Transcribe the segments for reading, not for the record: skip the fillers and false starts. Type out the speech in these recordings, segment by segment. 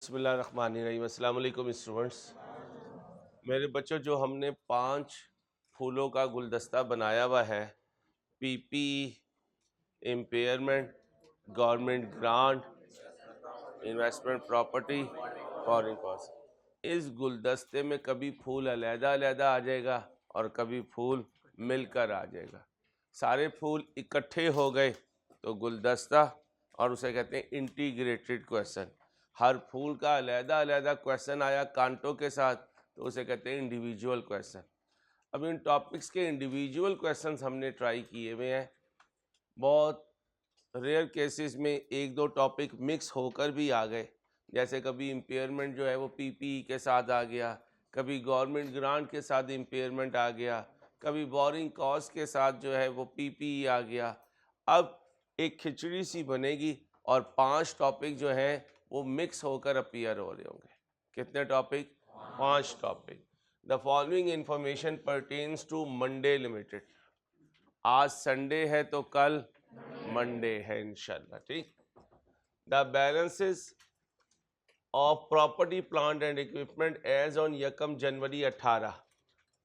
बिस्मिल्लाहिर्रहमानिर्रहीम। अस्सलाम वालेकुम स्टूडेंट्स। मेरे बच्चों, जो हमने 5 फूलों का गुलदस्ता बनाया हुआ है, PP, impairment, government grant, investment property, foreign cost, इस गुलदस्ते में कभी फूल अलहदा-अलहदा आ जाएगा और कभी फूल मिलकर आ जाएगा। सारे फूल इकट्ठे हो गए तो गुलदस्ता, और उसे कहते हैं इंटीग्रेटेड क्वेश्चन। हर फूल का अलहदा-अलहदा क्वेश्चन आया कांटों के साथ तो उसे कहते हैं इंडिविजुअल क्वेश्चन। अब इन टॉपिक्स के इंडिविजुअल क्वेश्चंस हमने ट्राई किए हुए हैं। बहुत रेयर केसेस में एक दो टॉपिक मिक्स होकर भी आ गए, जैसे कभी इम्पेयरमेंट जो है वो पीपीई के साथ आ गया, कभी गवर्नमेंट ग्रांट के साथ इम्पेयरमेंट आ गया, कभी बोरिंग कॉस्ट के साथ जो है वो पीपीई आ गया। अब एक खिचड़ी सी बनेगी और 5 टॉपिक जो हैं वो मिक्स होकर अपीयर हो रहे होंगे। कितने topic? 5 topic. The following information pertains to Monday limited. आज संडे है तो कल मंडे है इंशाल्लाह। ठीक। The balances of property plant and equipment as on 1 January 18।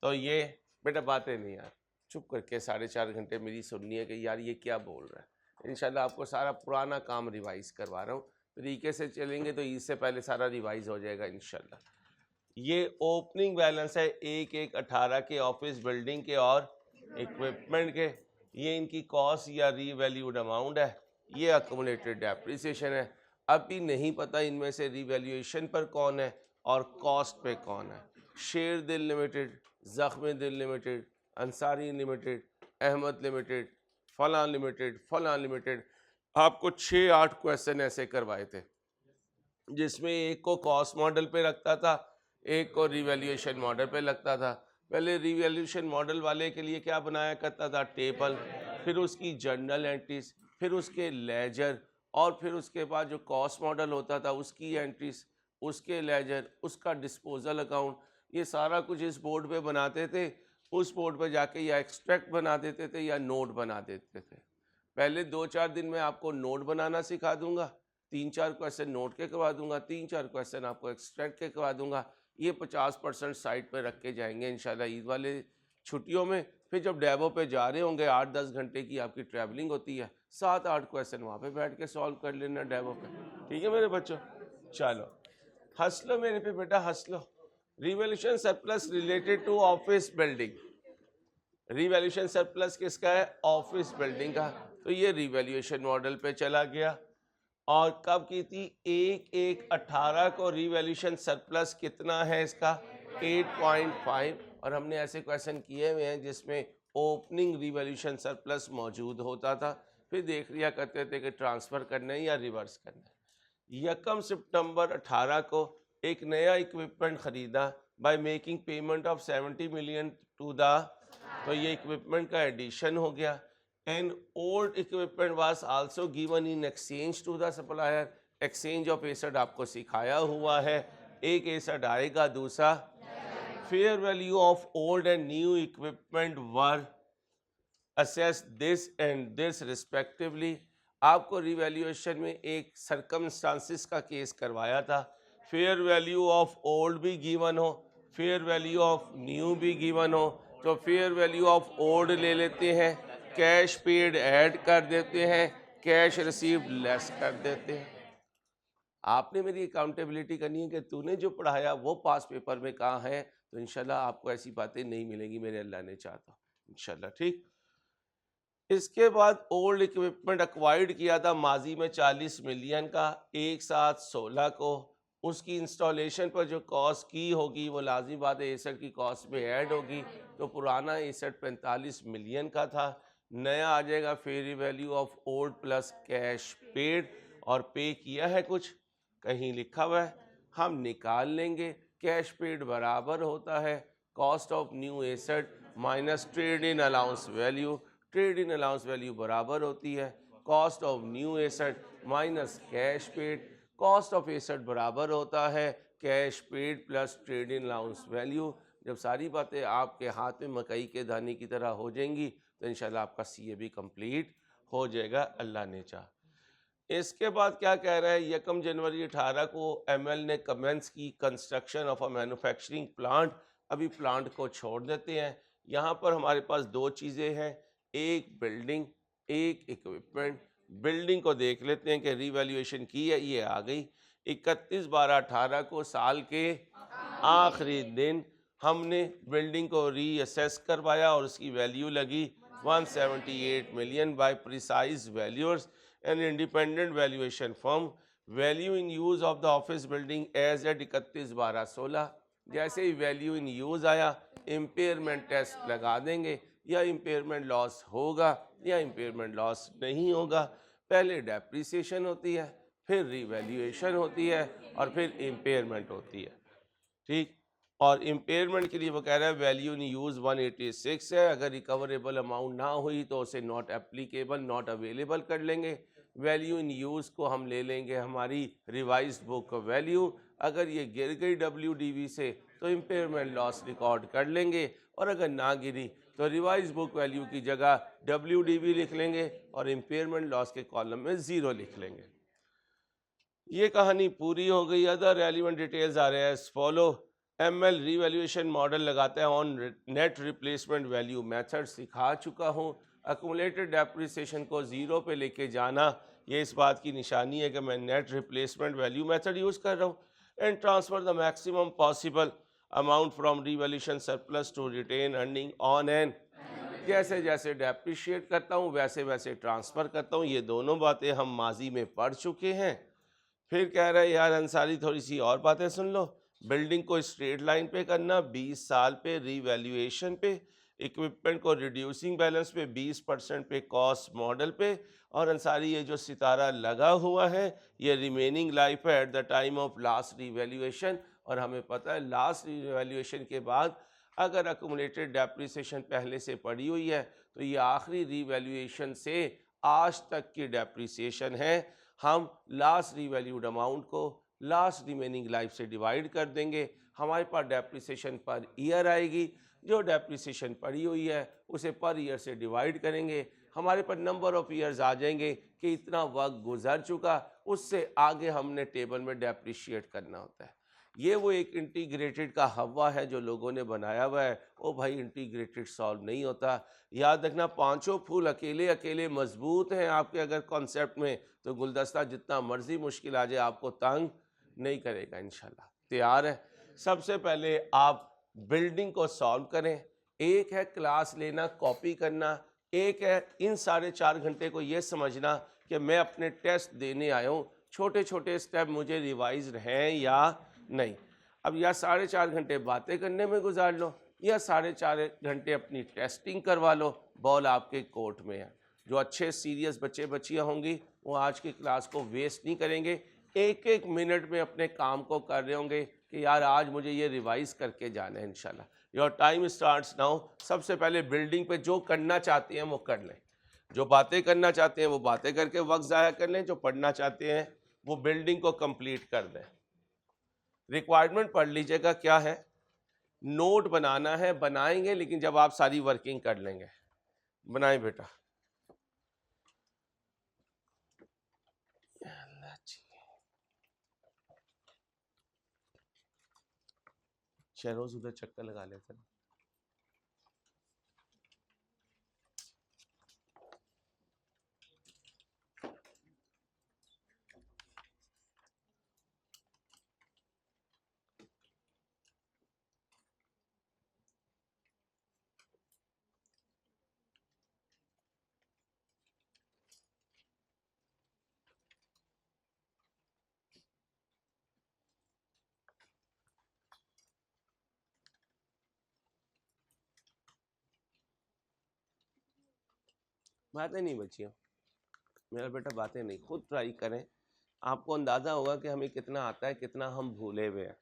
तो ये बेटा बातें नहीं यार, चुप करके 4.5 घंटे मेरी सुननी है कि यार ये क्या बोल रहा है। इंशाल्लाह आपको सारा पुराना काम रिवाइज करवा रहा हूँ। तरीके से चलेंगे तो इससे पहले सारा रिवाइज हो जाएगा इंशाल्लाह। ये ओपनिंग बैलेंस है 1/1/18 के ऑफिस बिल्डिंग के और इक्विपमेंट के। ये इनकी कॉस्ट या रीवैल्यूड अमाउंट है। ये अक्यूमुलेटेड डेप्रिसिएशन है। अभी नहीं पता इनमें से रीवैल्यूएशन पर कौन है और कॉस्ट पे कौन है। शेर दिल लिमिटेड, ज़ख्म दिल limited, Ansari limited, Ahmed limited, फलां लिमिटेड, फलां लिमिटेड। आपको 6-8 क्वेश्चन ऐसे करवाए थे, जिसमें एक को कॉस्ट मॉडल पे रखता था, एक को रिवैल्यूएशन मॉडल पे लगता था। पहले रिवैल्यूएशन मॉडल वाले के लिए क्या बनाया करता था? टेबल, फिर उसकी जर्नल एंट्रीज, फिर उसके लेजर, और फिर उसके बाद जो कॉस्ट मॉडल होता था उसकी एंट्रीज, उसके लेजर, उसका डिस्पोजल अकाउंट। ये सारा कुछ इस बोर्ड पे बनाते थे। उस बोर्ड पे जाके या एक्सट्रैक्ट बना देते थे या नोट बना देते थे। पहले 2-4 दिन में आपको नोट बनाना सिखा दूंगा, 3-4 क्वेश्चन नोट के करवा दूंगा, 3-4 क्वेश्चन आपको एक्सट्रैक्ट के करवा दूंगा। ये 50% साइड पर रख के जाएंगे इंशाल्लाह ईद वाले छुट्टियों में। फिर जब डेबो पे जा रहे होंगे, 8-10 घंटे की आपकी ट्रैवलिंग होती है, 7-8 क्वेश्चन वहाँ पे बैठ के सॉल्व कर लेना डेबो पे। ठीक है मेरे बच्चों? चलो हंस लो मेरे पे बेटा, हंस लो। Revolution surplus related to office building. Revaluation surplus किसका है? ऑफिस बिल्डिंग का। तो ये रिवैल्यूएशन मॉडल पे चला गया। और कब की थी? 1/1/18 को रिवैल्यूएशन सरप्लस कितना है इसका? 8.5। और हमने ऐसे क्वेश्चन किए हुए हैं जिसमें ओपनिंग रिवैल्यूएशन सरप्लस मौजूद होता था, फिर देख लिया करते थे कि ट्रांसफ़र करना है या रिवर्स करना है। 1 सितंबर 18 को एक नया इक्विपमेंट खरीदा by making payment of 70 million to the. तो ये इक्विपमेंट का एडिशन हो गया। An old equipment was also given in exchange to the supplier. Exchange of asset आपको सिखाया हुआ है। एक एसेट आएगा, दूसरा fair value of old and new equipment were assess this and this respectively. आपको रिवैल्यूएशन में एक सरकमस्टांसिस का केस करवाया था। फेयर वैल्यू ऑफ ओल्ड भी गिवन हो, फेयर वैल्यू ऑफ न्यू भी गिवन हो, तो फेयर वैल्यू ऑफ ओल्ड ले लेते हैं, कैश पेड ऐड कर देते हैं, कैश रिसीव्ड लेस कर देते हैं। आपने मेरी अकाउंटेबिलिटी करनी है कि तूने जो पढ़ाया वो पास पेपर में कहाँ है। तो इंशाल्लाह आपको ऐसी बातें नहीं मिलेंगी मेरे अल्लाह ने चाहा तो इंशाल्लाह। ठीक। इसके बाद ओल्ड इक्विपमेंट एक्वायर्ड किया था माजी में 40 मिलियन का, एक साथ 16 को। उसकी इंस्टॉलेशन पर जो कॉस्ट की होगी वो लाजिम बात है एसेट की कॉस्ट में ऐड होगी। तो पुराना एसेट 45 मिलियन का था, नया आ जाएगा fair value of old plus cash paid. और पे किया है कुछ कहीं लिखा हुआ है, हम निकाल लेंगे। कैश पेड बराबर होता है cost of new asset minus trade in allowance value. Trade in allowance value बराबर होती है cost of new asset minus cash paid. Cost of asset बराबर होता है cash paid plus trade in allowance value. जब सारी बातें आपके हाथ में मकई के दाने की तरह हो जाएंगी तो इंशाल्लाह आपका सीए भी कंप्लीट हो जाएगा, अल्लाह ने चाहा। इसके बाद क्या कह रहा है, 1 जनवरी 18 को एमएल ने कमेंस की construction of a manufacturing plant. अभी प्लांट को छोड़ देते हैं। यहाँ पर हमारे पास दो चीज़ें हैं, एक बिल्डिंग, एक इक्विपमेंट। बिल्डिंग को देख लेते हैं कि रिवैल्यूएशन की है, ये आ गई 31/12/18 को, साल के आखिरी दिन हमने बिल्डिंग को रीअसेस करवाया और उसकी वैल्यू लगी 178 million by precise valuers an independent valuation firm. Value in use of the office building as at 31/12/16। जैसे ही वैल्यू इन यूज आया, इम्पेयरमेंट टेस्ट लगा देंगे, या इम्पेयरमेंट लॉस होगा या इम्पेयरमेंट लॉस नहीं होगा। पहले डेप्रिसिएशन होती है, फिर रिवैल्यूएशन होती है और फिर इम्पेयरमेंट होती है। ठीक। और इम्पेयरमेंट के लिए वो कह रहा है वैल्यू इन यूज़ 186 है। अगर रिकवरेबल अमाउंट ना हुई तो उसे नॉट एप्लीकेबल, नॉट अवेलेबल कर लेंगे। वैल्यू इन यूज़ को हम ले लेंगे हमारी रिवाइज्ड बुक वैल्यू। अगर ये गिर गई WDV से तो इम्पेयरमेंट लॉस रिकॉर्ड कर लेंगे, और अगर ना गिरी तो रिवाइज बुक वैल्यू की जगह WDV लिख लेंगे और इम्पेयरमेंट लॉस के कॉलम में 0 लिख लेंगे। ये कहानी पूरी हो गई। अदर रेलिवेंट डिटेल्स आ रहे हैं as follow. ML revaluation model लगाते हैं on net replacement value method सिखा चुका हूँ। अकुमुलेटेड डेप्रिसिएशन को 0 पे लेके जाना, ये इस बात की निशानी है कि मैं net replacement value method use कर रहा हूँ। And transfer the maximum possible amount from revaluation surplus to retain earning on an. जैसे जैसे डेप्रिशिएट करता हूँ वैसे वैसे ट्रांसफ़र करता हूँ। ये दोनों बातें हम माजी में पढ़ चुके हैं। फिर कह रहा है यार अंसारी थोड़ी सी और बातें सुन लो। बिल्डिंग को स्ट्रेट लाइन पे करना 20 साल पे रीवैल्यूएशन पे, इक्विपमेंट को रिड्यूसिंग बैलेंस पे 20% पे कॉस्ट मॉडल पे, और अंसारी ये जो सितारा लगा हुआ है ये रिमेनिंग लाइफ है at the time of last revaluation. और हमें पता है लास्ट रीवैल्यूएशन के बाद अगर अकुमुलेटेड डेप्रिसिएशन पहले से पड़ी हुई है तो ये आखिरी रीवैल्यूएशन से आज तक की डेप्रिसिएशन है। हम लास्ट रीवैल्यूड अमाउंट को लास्ट रिमेनिंग लाइफ से डिवाइड कर देंगे, हमारे पास डेप्रिसिएशन पर ईयर आएगी। जो डेप्रिसिएशन पड़ी हुई है उसे पर ईयर से डिवाइड करेंगे, हमारे पास नंबर ऑफ ईयर्स आ जाएंगे कि इतना वक्त गुजर चुका, उससे आगे हमने टेबल में डेप्रिशिएट करना होता है। ये वो एक इंटीग्रेटेड का हवा है जो लोगों ने बनाया हुआ है। ओ भाई, इंटीग्रेटेड सॉल्व नहीं होता। याद रखना, पांचों फूल अकेले अकेले मजबूत हैं आपके अगर कॉन्सेप्ट में, तो गुलदस्ता जितना मर्जी मुश्किल आ जाए आपको तंग नहीं करेगा इंशाल्लाह। तैयार है? सबसे पहले आप बिल्डिंग को सॉल्व करें। एक है क्लास लेना, कॉपी करना। एक है इन 4.5 घंटे को ये समझना कि मैं अपने टेस्ट देने आया हूँ, छोटे छोटे स्टेप मुझे रिवाइज हैं या नहीं। अब या 4.5 घंटे बातें करने में गुजार लो, या 4.5 घंटे अपनी टेस्टिंग करवा लो। बॉल आपके कोर्ट में है। जो अच्छे सीरियस बच्चे बच्चियां होंगी वो आज की क्लास को वेस्ट नहीं करेंगे, एक एक मिनट में अपने काम को कर रहे होंगे कि यार आज मुझे ये रिवाइज करके जाना है इंशाल्लाह। Your time starts now. सबसे पहले बिल्डिंग पे जो करना चाहते हैं वो कर लें, जो बातें करना चाहते हैं वो बातें करके वक्त ज़ाया कर लें, जो पढ़ना चाहते हैं वो बिल्डिंग को कंप्लीट कर दें। रिक्वायरमेंट पढ़ लीजिएगा क्या है। नोट बनाना है, बनाएंगे लेकिन जब आप सारी वर्किंग कर लेंगे। बनाएं बेटा। शहरोज उधर चक्कर लगा लेते हैं। बातें नहीं बची मेरा बेटा, बातें नहीं, खुद ट्राई करें, आपको अंदाजा होगा कि हमें कितना आता है, कितना हम भूले हुए हैं।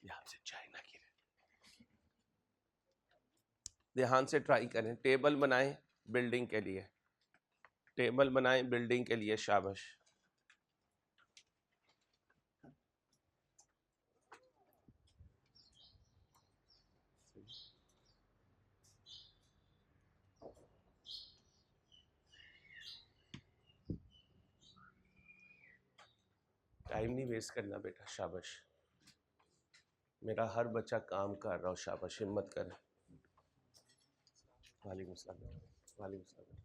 ध्यान से चाइना की, ध्यान से ट्राई करें। टेबल बनाएं बिल्डिंग के लिए, टेबल बनाएं बिल्डिंग के लिए, शाबाश। टाइम नहीं वेस्ट करना बेटा, शाबाश। मेरा हर बच्चा काम कर रहा हो, शाबाश, हिम्मत करें। वालेकुम सलाम, वालेकुम सलाम।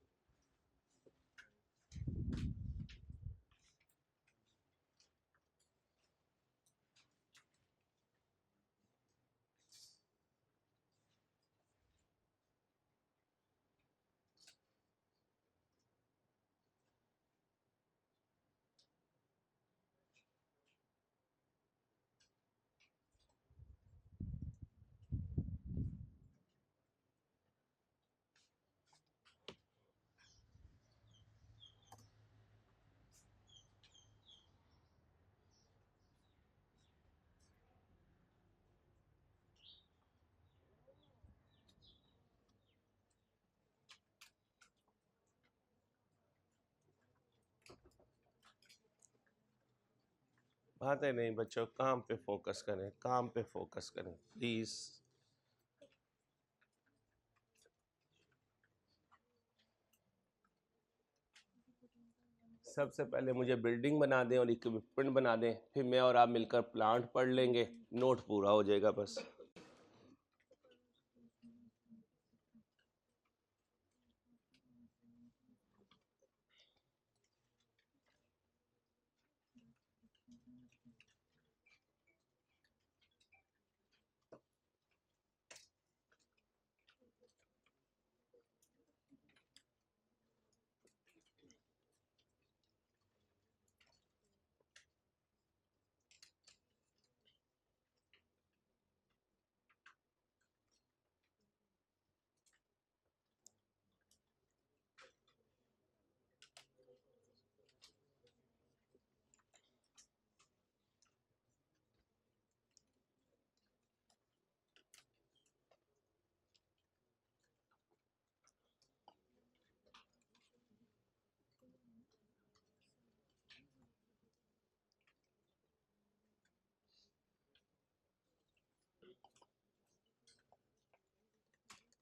बातें नहीं बच्चों, काम पे फोकस करें, काम पे फोकस करें प्लीज। सबसे पहले मुझे बिल्डिंग बना दें और इक्विपमेंट बना दें, फिर मैं और आप मिलकर प्लांट पढ़ लेंगे, नोट पूरा हो जाएगा बस।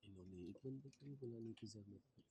इन्होंने एक बंदे को भी बुलाने की जरूरत है।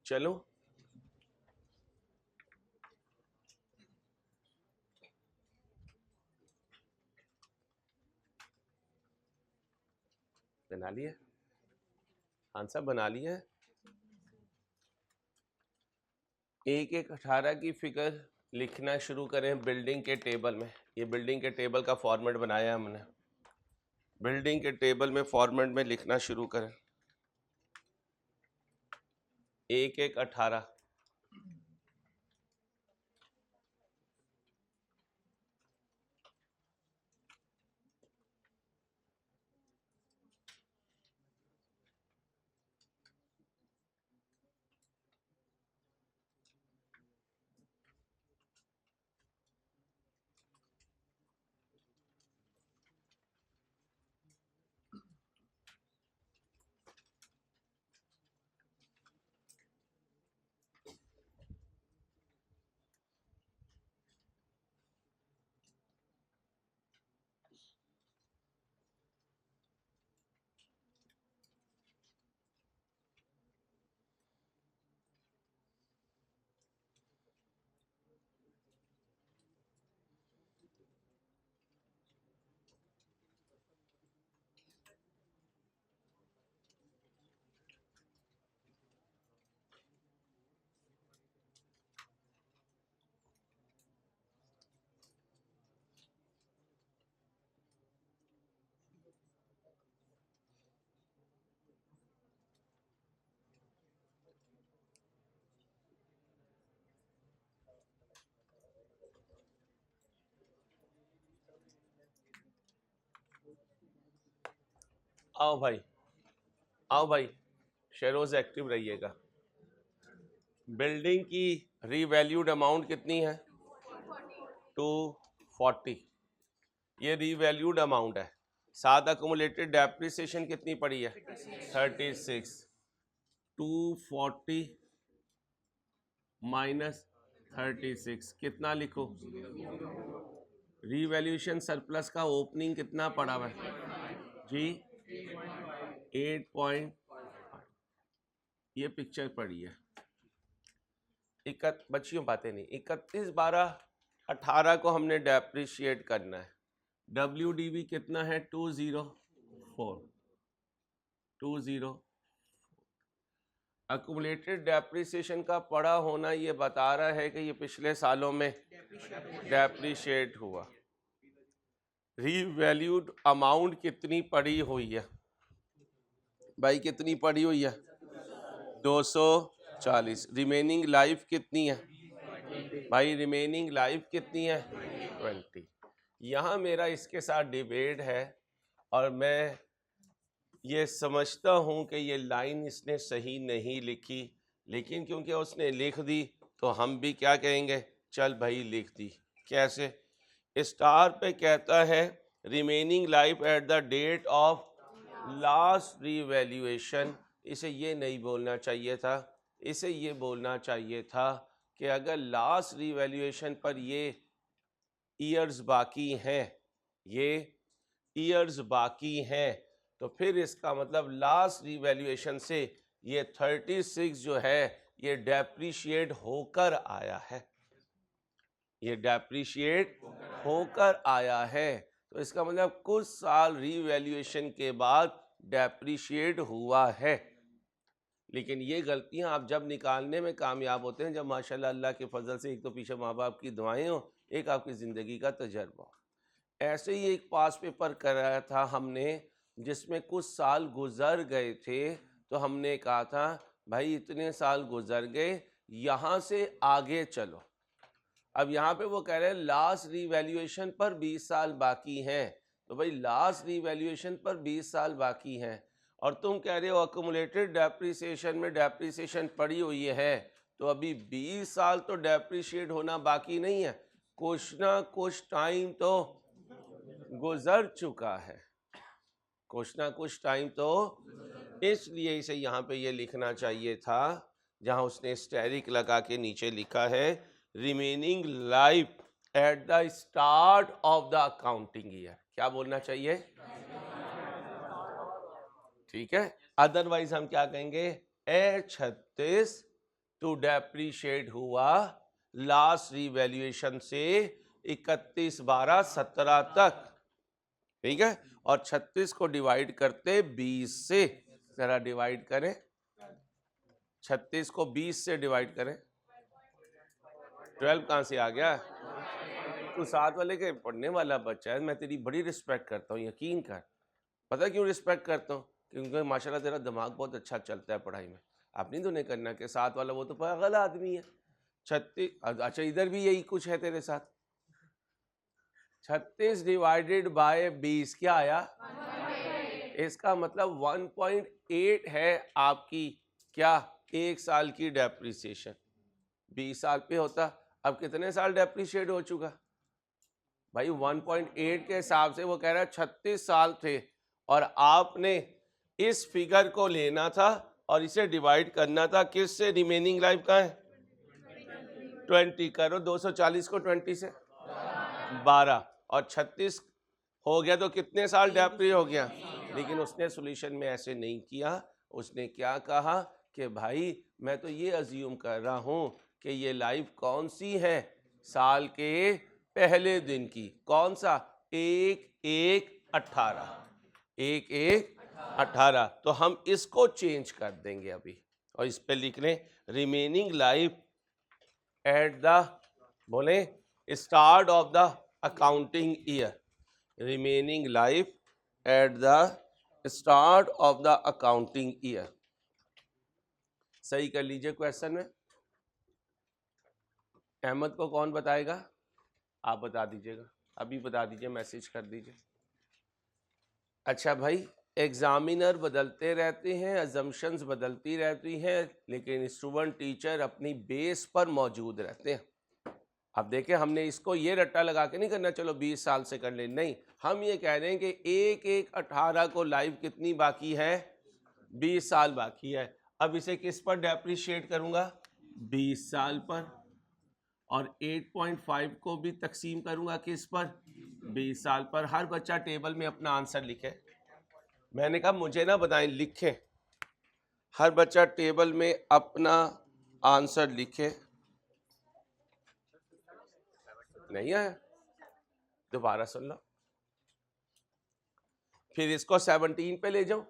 चलो बना लिया, हाँ साहब बना लिया। 1-1-18 की फिगर लिखना शुरू करें बिल्डिंग के टेबल में। ये बिल्डिंग के टेबल का फॉर्मेट बनाया है हमने, बिल्डिंग के टेबल में फॉर्मेट में लिखना शुरू करें। 1-1-18। आओ भाई, आओ भाई, शेरोज एक्टिव रहिएगा। बिल्डिंग की रीवैल्यूड अमाउंट कितनी है? 240। ये रीवैल्यूड अमाउंट है। साथ अकुमुलेटेड डेप्रिसिएशन कितनी पड़ी है? 36। 240 माइनस 36 कितना लिखो? रीवैल्यूएशन सरप्लस का ओपनिंग कितना पड़ा हुआ है जी? 8 ये पिक्चर पड़ी है। बच्चियों बातें नहीं, 31/12/18 को हमने डेप्रिशिएट करना है। WDV कितना है? 204। अकुमुलेटेड डेप्रिसिएशन का पड़ा होना ये बता रहा है कि ये पिछले सालों में डेप्रिशिएट हुआ। रीवैल्यूड अमाउंट कितनी पड़ी हुई है भाई? कितनी पड़ी हुई है? 240। रिमेनिंग लाइफ कितनी है भाई? रिमेनिंग लाइफ कितनी है? 20। यहाँ मेरा इसके साथ डिबेट है और मैं ये समझता हूँ कि ये लाइन इसने सही नहीं लिखी, लेकिन क्योंकि उसने लिख दी तो हम भी क्या कहेंगे, चल भाई लिख दी। कैसे? स्टार पे कहता है remaining life at the date of last revaluation. इसे ये नहीं बोलना चाहिए था, इसे ये बोलना चाहिए था कि अगर लास्ट रीवैल्यूएशन पर ये ईयर्स बाकी हैं, ये ईयर्स बाकी हैं, तो फिर इसका मतलब लास्ट रीवैल्यूएशन से ये 36 जो है ये डेप्रिशिएट होकर आया है, ये डेप्रिशिएट होकर आया है। तो इसका मतलब कुछ साल रीवैल्यूएशन के बाद डेप्रिशिएट हुआ है। लेकिन ये गलतियां आप जब निकालने में कामयाब होते हैं, जब माशाल्लाह अल्लाह के फजल से एक तो पीछे माँ बाप की दुआएं हो, एक आपकी ज़िंदगी का तजर्बा। ऐसे ही एक पास पेपर कराया था हमने जिसमें कुछ साल गुजर गए थे, तो हमने कहा था भाई इतने साल गुजर गए, यहाँ से आगे चलो। अब यहाँ पे वो कह रहे हैं लास्ट रीवैल्यूएशन पर 20 साल बाकी हैं, तो भाई लास्ट रीवैल्यूएशन पर 20 साल बाकी हैं और तुम कह रहे हो अकुमुलेटेड डेप्रिसिएशन में डेप्रिसिएशन पड़ी हुई है, तो अभी 20 साल तो डेप्रिशिएट होना बाकी नहीं है, कुछ ना कुछ टाइम तो गुजर चुका है, कुछ ना कुछ टाइम तो। इसलिए इसे यहाँ पे ये लिखना चाहिए था जहाँ उसने स्टेरिक लगा के नीचे लिखा है remaining life at the start of the accounting year. क्या बोलना चाहिए? ठीक है। अदरवाइज हम क्या कहेंगे? A36 टू डेप्रिशिएट हुआ लास्ट रिवैल्यूएशन से 31/12/17 तक, ठीक है। और 36 को डिवाइड करते 20 से, जरा डिवाइड करें 36 को 20 से डिवाइड करें। 12 कहाँ से आ गया? तू साथ वाले के पढ़ने वाला बच्चा है, मैं तेरी बड़ी रिस्पेक्ट करता हूँ, यकीन कर। पता क्यों रिस्पेक्ट करता हूँ? क्योंकि माशाल्लाह तेरा दिमाग बहुत अच्छा चलता है पढ़ाई में। आप नहीं तो नहीं करना कि साथ वाला वो तो पागल आदमी है। 36, अच्छा इधर भी यही कुछ है तेरे साथ। 36 डिवाइडेड बाय 20 क्या आया? इसका मतलब 1.8 है आपकी क्या, एक साल की डेप्रिसिएशन। 20 साल पे होता, अब कितने साल डेप्रिशिएट हो चुका भाई? 1.8 के हिसाब से वो कह रहा है 36 साल थे और आपने इस फिगर को लेना था और इसे डिवाइड करना था किससे? रिमेनिंग लाइफ का है 20 करो, 240 को 20 से 12 और 36 हो गया, तो कितने साल डेप्री हो गया? लेकिन उसने सॉल्यूशन में ऐसे नहीं किया। उसने क्या कहा कि भाई मैं तो ये अज्यूम कर रहा हूं कि ये लाइफ कौन सी है? साल के पहले दिन की। कौन सा? 1/1/18, 1/1/18। तो हम इसको चेंज कर देंगे अभी और इस पे लिख लें रिमेनिंग लाइफ एट द, बोले start of the accounting year, remaining life at the start of the accounting year. सही कर लीजिए क्वेश्चन में। अहमद को कौन बताएगा? आप बता दीजिएगा, अभी बता दीजिए, मैसेज कर दीजिए। अच्छा भाई एग्जामिनर बदलते रहते हैं, अजम्पशंस बदलती रहती हैं, लेकिन स्टूडेंट टीचर अपनी बेस पर मौजूद रहते हैं। अब देखें, हमने इसको ये रट्टा लगा के नहीं करना चलो 20 साल से कर ले, नहीं, हम ये कह रहे हैं कि 1/1/18 को लाइव कितनी बाकी है, 20 साल बाकी है। अब इसे किस पर डेप्रिशिएट करूंगा, 20 साल पर, और 8.5 को भी तकसीम करूंगा किस पर, 20 साल पर। हर बच्चा टेबल में अपना आंसर लिखे। मैंने कहा मुझे ना बताएं, लिखें, हर बच्चा टेबल में अपना आंसर लिखे। नहीं आया, दोबारा सुन लो, फिर इसको 17 पे ले जाऊं।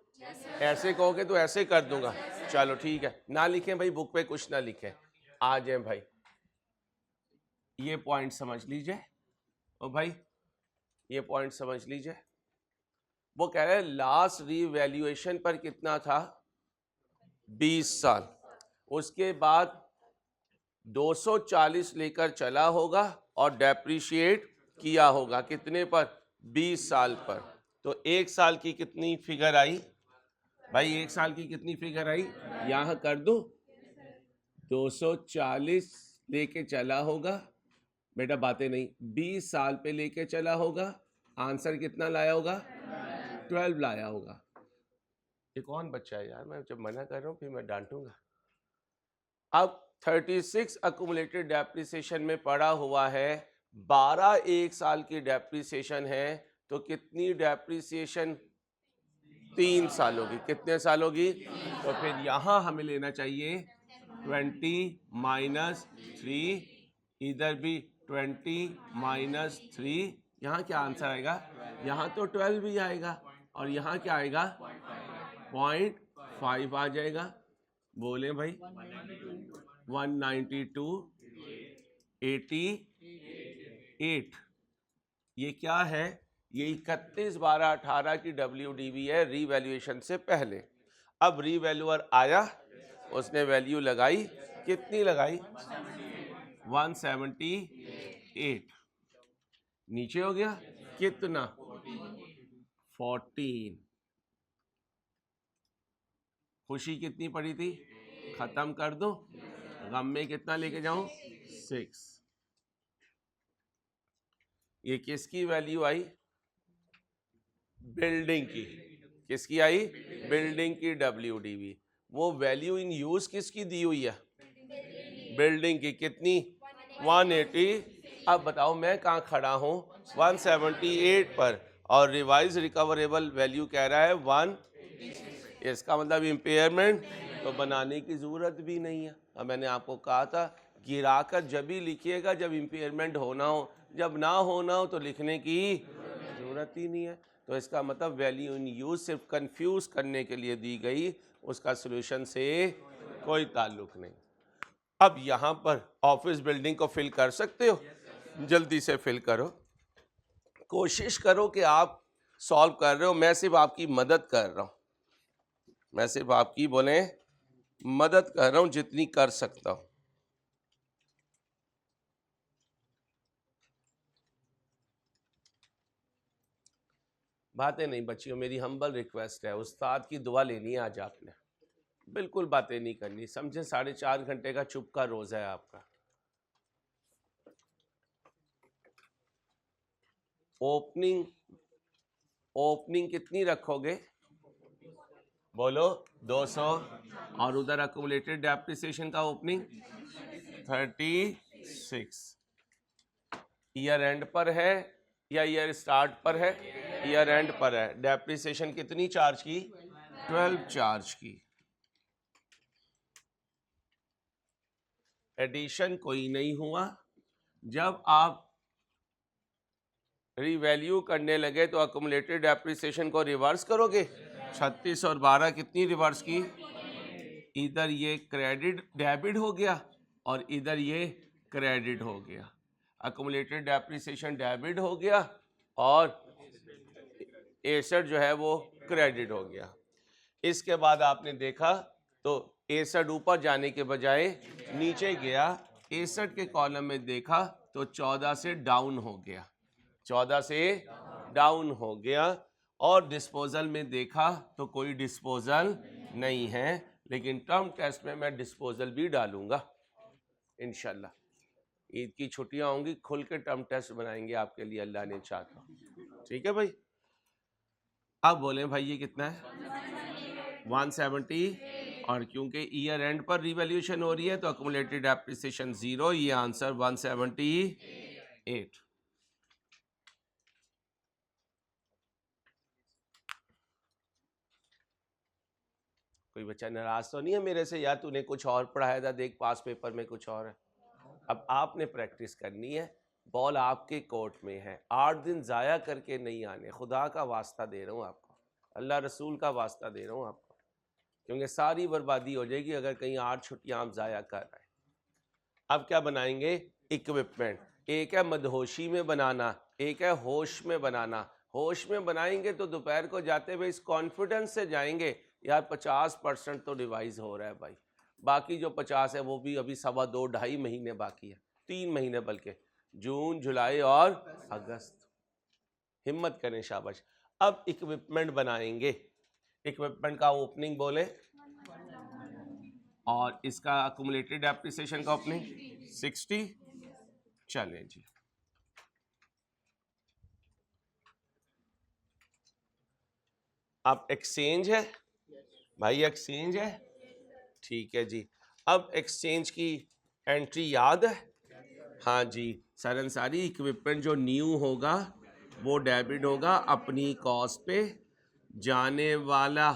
ऐसे कहोगे तो ऐसे कर दूंगा, चलो ठीक है। ना लिखें भाई, बुक पे कुछ ना लिखें, आ जाए भाई, ये पॉइंट समझ लीजिए। ओ भाई, ये पॉइंट समझ लीजिए। वो कह रहे हैं लास्ट रीवैल्यूएशन पर कितना था, 20 साल, उसके बाद 240 लेकर चला होगा और डेप्रिशिएट किया होगा कितने पर, 20 साल पर। तो 1 साल की कितनी फिगर आई भाई, 1 साल की कितनी फिगर आई, यहां कर दो, 240 लेके चला होगा, बेटा बातें नहीं, 20 साल पे लेके चला होगा, आंसर कितना लाया होगा, 12 लाया होगा। ये कौन बच्चा है यार, मैं जब मना कर रहा हूं फिर मैं डांटूंगा। अब 36 अकुमुलेटेड डेप्रिसिएशन में पड़ा हुआ है, 12 1 साल की डेप्रिसिएशन है, तो कितनी डेप्रिसिएशन, 3 साल होगी। कितने साल होगी, तो फिर यहां हमें लेना चाहिए 20 माइनस 3, इधर भी 20 माइनस 3, यहाँ क्या आंसर आएगा, यहाँ तो 12 भी आएगा, और यहाँ क्या आएगा, 0.5 आ जाएगा। बोले भाई, 192, 88, ये क्या है, ये 31/12/18 की WDV है, रीवैल्यूएशन से पहले। अब रीवैल्यूअर आया, उसने वैल्यू लगाई, कितनी लगाई, 178, नीचे हो गया कितना, 14। खुशी कितनी पड़ी थी, खत्म कर दो, गम में कितना लेके जाऊं, 6। ये किसकी वैल्यू आई, बिल्डिंग की। किसकी आई, बिल्डिंग की WDV। वो वैल्यू इन यूज किसकी दी हुई है, बिल्डिंग की। कितनी, 180। अब बताओ मैं कहाँ खड़ा हूँ, 178 पर, और रिवाइज रिकवरेबल वैल्यू कह रहा है 1। इसका मतलब इम्पेयरमेंट तो बनाने की ज़रूरत भी नहीं है। अब मैंने आपको कहा था गिराकर जब भी लिखिएगा जब इम्पेयरमेंट होना हो, जब ना होना हो तो लिखने की ज़रूरत ही नहीं है। तो इसका मतलब वैल्यू इन यूज सिर्फ कंफ्यूज करने के लिए दी गई, उसका सोल्यूशन से कोई ताल्लुक नहीं। अब यहाँ पर ऑफिस बिल्डिंग को फिल कर सकते हो, जल्दी से फिल करो, कोशिश करो कि आप सॉल्व कर रहे हो, मैं सिर्फ आपकी मदद कर रहा हूँ, मैं सिर्फ आपकी बोले मदद कर रहा हूं जितनी कर सकता हूं। बातें नहीं बच्चियों, मेरी हम्बल रिक्वेस्ट है, उस्ताद की दुआ लेनी है आज आपने, बिल्कुल बातें नहीं करनी, समझे। 4.5 घंटे का चुप का रोजा है आपका। ओपनिंग कितनी रखोगे, बोलो 200, और उधर अक्यूमुलेटेड डेप्रिसिएशन का ओपनिंग 36। ईयर एंड पर है या ईयर स्टार्ट पर है, ईयर एंड पर है। डेप्रिसिएशन कितनी चार्ज की, 12 चार्ज की। एडिशन कोई नहीं हुआ। जब आप रीवैल्यू करने लगे तो अक्यूमुलेटेड डेप्रिसिएशन को रिवर्स करोगे। 36 और 12 कितनी रिवर्स की, इधर ये क्रेडिट डेबिट हो गया और इधर ये क्रेडिट हो गया। अक्यूमुलेटेड डेप्रिसिएशन डेबिट हो गया और एसेट जो है वो क्रेडिट हो गया। इसके बाद आपने देखा तो एसेट ऊपर जाने के बजाय नीचे गया, एसेट के कॉलम में देखा तो 14 से डाउन हो गया, 14 से डाउन हो गया। और डिस्पोजल में देखा तो कोई डिस्पोजल नहीं है, लेकिन टर्म टेस्ट में मैं डिस्पोजल भी डालूंगा इंशाल्लाह। ईद की छुट्टियां होंगी, खुल के टर्म टेस्ट बनाएंगे आपके लिए अल्लाह ने चाहा तो। ठीक है भाई, अब बोलें भाई ये कितना है? 170। और क्योंकि ईयर एंड पर रिवैल्यूएशन हो रही है तो अक्यूमुलेटेड डेप्रिसिएशन 0, ये आंसर 178। कोई बच्चा नाराज तो नहीं है मेरे से, यार तूने कुछ और पढ़ाया था, देख पास पेपर में कुछ और है। अब आपने प्रैक्टिस करनी है, बॉल आपके कोर्ट में है, 8 दिन ज़ाया करके नहीं आने, खुदा का वास्ता दे रहा हूँ आपको, अल्लाह रसूल का वास्ता दे रहा हूँ आपको, क्योंकि सारी बर्बादी हो जाएगी अगर कहीं 8 छुट्टियाँ आप ज़ाया कर रहे हैं। अब क्या बनाएंगे? इक्विपमेंट। एक है मदहोशी में बनाना, एक है होश में बनाना। होश में बनाएंगे तो दोपहर को जाते हुए इस कॉन्फिडेंस से जाएंगे यार 50% तो रिवाइज हो रहा है भाई, बाकी जो 50 है वो भी अभी 2.5-2.5 महीने बाकी है, 3 महीने बल्कि, जून जुलाई और अगस्त। हिम्मत करें, शाबाश। अब इक्विपमेंट बनाएंगे, इक्विपमेंट का ओपनिंग बोले और इसका अक्यूमुलेटेड डेप्रिसिएशन का ओपनिंग 60। चलें जी, अब एक्सचेंज है भाई, एक्सचेंज है, ठीक है जी। अब एक्सचेंज की एंट्री याद है? हाँ जी सर अंसारी, इक्विपमेंट जो न्यू होगा वो डेबिट होगा अपनी कॉस्ट पे, जाने वाला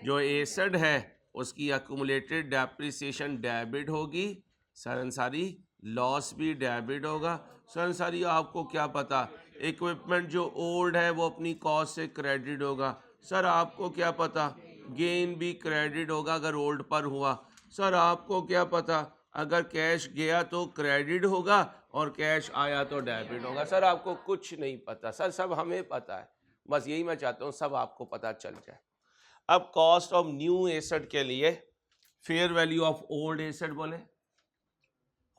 जो एसेट है उसकी अक्यूमुलेटेड डेप्रिसिएशन डेबिट होगी। सर अंसारी लॉस भी डेबिट होगा। सर अंसारी आपको क्या पता, इक्विपमेंट जो ओल्ड है वो अपनी कॉस्ट से क्रेडिट होगा। सर आपको क्या पता, गेन भी क्रेडिट होगा अगर ओल्ड पर हुआ। सर आपको क्या पता, अगर कैश गया तो क्रेडिट होगा और कैश आया तो डेबिट होगा। सर आपको कुछ नहीं पता, सर सब हमें पता है, बस यही मैं चाहता हूँ सब आपको पता चल जाए। अब कॉस्ट ऑफ न्यू एसेट के लिए fair value of old asset बोले,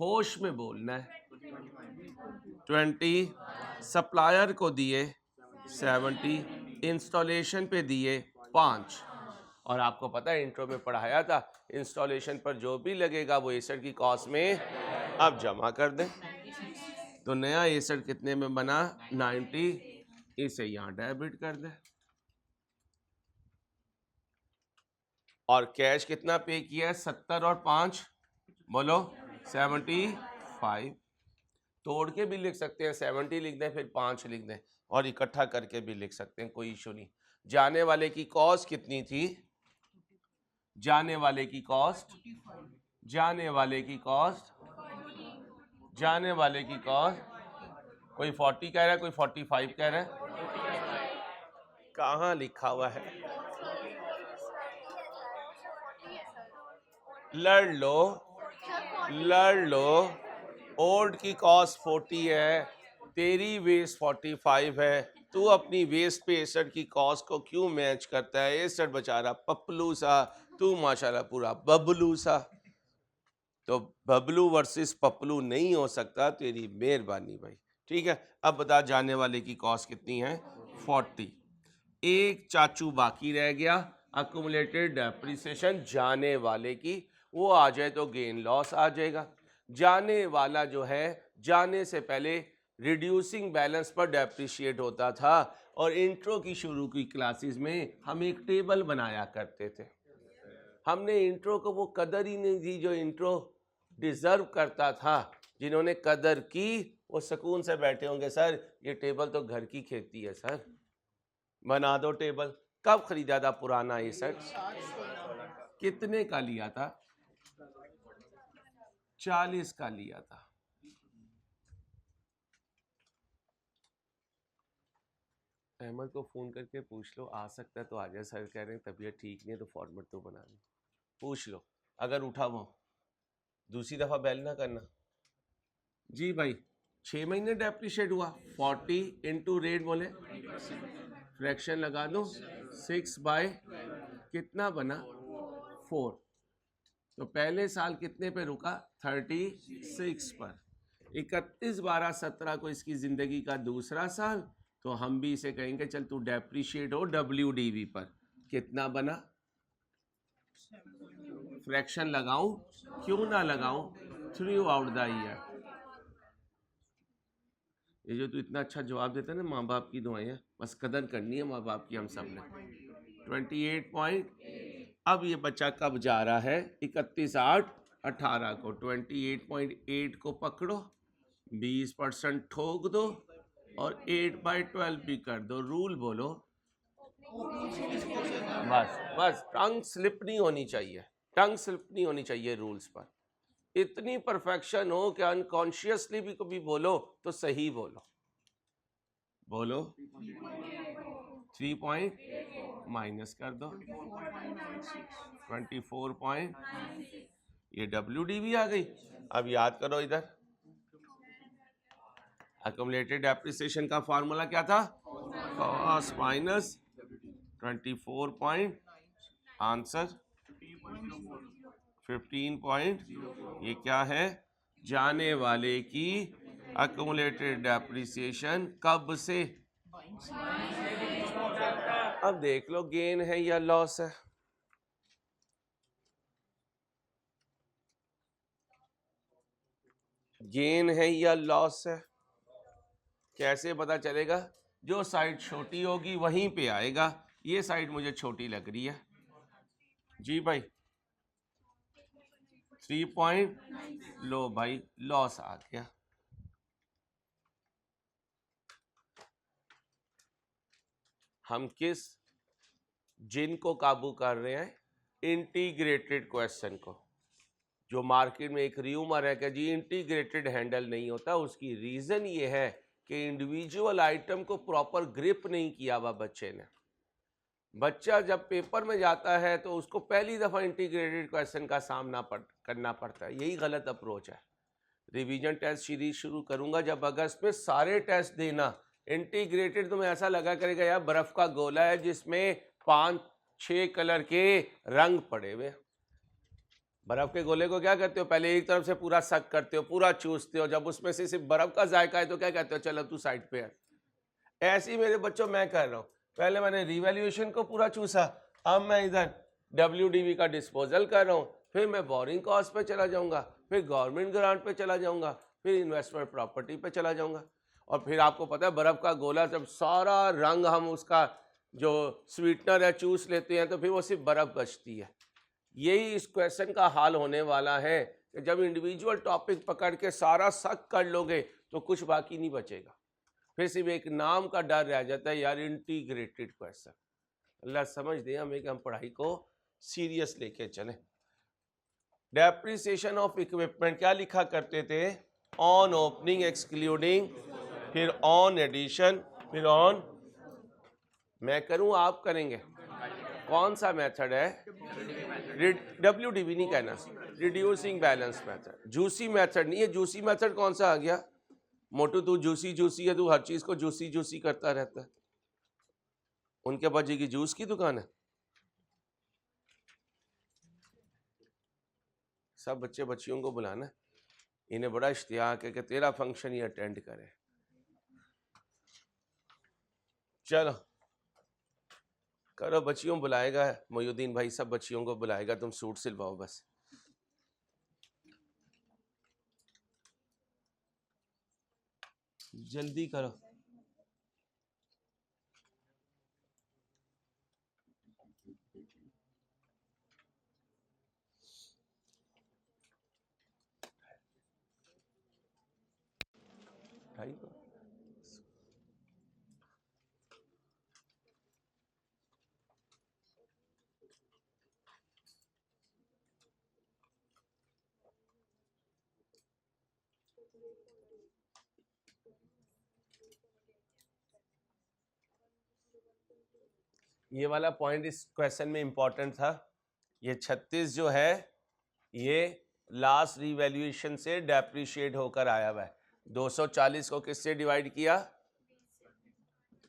होश में बोलना है, 20, सप्लायर को दिए 70, इंस्टॉलेशन पे दिए 5। और आपको पता है इंट्रो में पढ़ाया था, इंस्टॉलेशन पर जो भी लगेगा वो एसेट की कॉस्ट में अब जमा कर दें। तो नया एसेट कितने में बना? 90, इसे यहाँ डेबिट कर दें। और कैश कितना पे किया है? 70 और 5 बोलो 75। तोड़ के भी लिख सकते हैं, 70 लिख दें फिर 5 लिख दें, और इकट्ठा करके भी लिख सकते हैं, कोई इशू नहीं। जाने वाले की कॉस्ट कितनी थी? जाने वाले की कॉस्ट, जाने वाले की कॉस्ट, जाने वाले की कॉस्ट, कोई 40 कह रहा है, कोई 45 कह रहा है, कहाँ लिखा हुआ है? लड़ लो, लड़ लो। ओल्ड की कॉस्ट 40 है, तेरी वेस्ट 45 है, तू अपनी वेस्ट पे एसेट की कॉस्ट को क्यों मैच करता है? एसेट बेचारा पपलू सा, तू माशाल्लाह पूरा बबलू सा। तो बबलू वर्सेस पपलू नहीं हो सकता, तेरी मेहरबानी भाई। ठीक है, अब बता जाने वाले की कॉस्ट कितनी है? 40। एक चाचू बाकी रह गया, अक्यूमुलेटेड डेप्रिसिएशन जाने वाले की, वो आ जाए तो गेन लॉस आ जाएगा। जाने वाला जो है, जाने से पहले रिड्यूसिंग बैलेंस पर डेप्रिशिएट होता था, और इंट्रो की शुरू की क्लासेस में हम एक टेबल बनाया करते थे। हमने इंट्रो को वो कदर ही नहीं दी जो इंट्रो डिजर्व करता था। जिन्होंने कदर की वो सुकून से बैठे होंगे, सर ये टेबल तो घर की खेती है, सर बना दो टेबल। कब खरीदा था पुराना ये सेट? कितने का लिया था? 40 का लिया था। अहमद को फोन करके पूछ लो, आ सकता है तो आ जाए, सर कह रहे हैं तबीयत ठीक नहीं है तो फॉर्मेट तो बना लो। पूछ लो, अगर उठा वो दूसरी दफा बैल ना करना। जी भाई 6 महीने डेप्रिशिएट हुआ, 40 इंटू रेट बोले, फ्रैक्शन लगा दो, 6 बाय कितना बना? 4। तो पहले साल कितने पे रुका? 36 पर। 31/12/17 को इसकी जिंदगी का दूसरा साल, तो हम भी इसे कहेंगे चल तू डेप्रिशिएट हो WDV पर। कितना बना? फ्रैक्शन लगाऊं? क्यों ना लगाऊं? Through out the year. ये जो तू इतना अच्छा जवाब देता है ना, माँ बाप की दुआएं हैं, बस कदर करनी है माँ बाप की हम सब ने। 28 पॉइंट। अब ये बच्चा कब जा रहा है? 31, 8, 18 को। 28.8 को पकड़ो, 20% ठोक दो और 8/12 भी कर दो। रूल बोलो। बस बस, टंग स्लिप नहीं होनी चाहिए, टंग स्लिप नहीं होनी चाहिए रूल्स पर। इतनी परफेक्शन हो कि अनकॉन्शियसली भी कभी बोलो तो सही बोलो। बोलो 3 पॉइंट माइनस कर दो 24 पॉइंट। ये WDV आ गई। अब याद करो इधर, एक्युमुलेटेड डेप्रिसिएशन का फॉर्मूला क्या था? Cos minus 24 point, answer 15 point. ये क्या है? जाने वाले की एक्युमुलेटेड डेप्रिसिएशन कब से? अब देख लो गेन है या लॉस है। गेन है या लॉस है, कैसे पता चलेगा? जो साइड छोटी होगी वहीं पे आएगा। ये साइड मुझे छोटी लग रही है जी भाई। 3 पॉइंट, लो भाई लॉस आ गया। हम किस जिन को काबू कर रहे हैं? इंटीग्रेटेड क्वेश्चन को। जो मार्केट में एक र्यूमर है कि जी इंटीग्रेटेड हैंडल नहीं होता, उसकी रीजन ये है कि इंडिविजुअल आइटम को प्रॉपर ग्रिप नहीं किया हुआ बच्चे ने। बच्चा जब पेपर में जाता है तो उसको पहली दफा इंटीग्रेटेड क्वेश्चन का सामना करना पड़ता है। यही गलत अप्रोच है। रिवीजन टेस्ट सीरीज शुरू करूंगा जब अगस्त में, सारे टेस्ट देना। इंटीग्रेटेड तुम्हें ऐसा लगा करेगा यार बर्फ का गोला है जिसमें 5-6 कलर के रंग पड़े हुए। बर्फ के गोले को क्या करते हो? पहले एक तरफ से पूरा सक करते हो, पूरा चूसते हो, जब उसमें से सिर्फ बर्फ का जायका है तो क्या कहते हो? चलो तू साइड पे है। ऐसे ही मेरे बच्चों मैं कर रहा हूं, पहले मैंने रिवैल्यूएशन को पूरा चूसा, अब मैं इधर WDV का डिस्पोजल कर रहा हूं, फिर मैं बोरिंग कॉस्ट पे चला जाऊंगा, फिर गवर्नमेंट ग्रांट पे चला जाऊंगा, फिर इन्वेस्टमेंट प्रॉपर्टी पे चला जाऊंगा। और फिर आपको पता है बर्फ का गोला जब सारा रंग हम उसका जो स्वीटनर है चूस लेते हैं तो फिर वो सिर्फ बर्फ बचती है। यही इस क्वेश्चन का हाल होने वाला है कि जब इंडिविजुअल टॉपिक पकड़ के सारा सक कर लोगे तो कुछ बाकी नहीं बचेगा, फिर सिर्फ एक नाम का डर रह जाता है यार इंटीग्रेटेड क्वेश्चन। अल्लाह समझ दे हमें कि हम पढ़ाई को सीरियस लेके चलें। डेप्रिसिएशन ऑफ इक्विपमेंट क्या लिखा करते थे? ऑन ओपनिंग एक्सक्लूडिंग, फिर ऑन एडिशन, फिर ऑन। मैं करूं आप करेंगे? कौन सा मेथड है? WDV नहीं कहना, reducing balance method. Juicy method नहीं है। जूसी मेथड कौन सा आ गया? मोटू तू जूसी जूसी है, तू हर चीज को जूसी जूसी करता रहता है। उनके बच्चे की जूस की दुकान है। सब बच्चे बच्चियों को बुलाना, इन्हें बड़ा इश्तियाक है कि तेरा फंक्शन ही अटेंड करें। चलो करो, बच्चियों बुलाएगा मोयुद्दीन भाई, सब बच्चियों को बुलाएगा, तुम सूट सिलवाओ बस। जल्दी करो। ढाई को ये वाला पॉइंट इस क्वेश्चन में इंपॉर्टेंट था। ये 36 जो है ये लास्ट रिवैल्यूएशन से डेप्रिशिएट होकर आया हुआ है। 240 को किससे डिवाइड किया?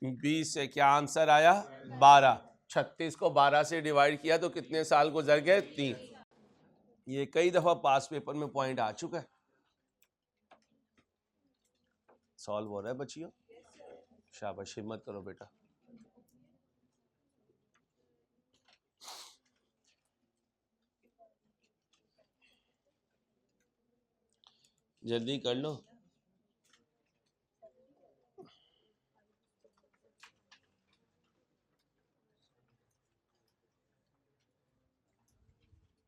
20 से। क्या आंसर आया? 12। 36 को 12 से डिवाइड किया तो कितने साल गुजर गए? 3। ये कई दफा पास पेपर में पॉइंट आ चुका है। सॉल्व हो रहा है बच्चियों? शाबाश, हिम्मत करो बेटा। जल्दी कर लो।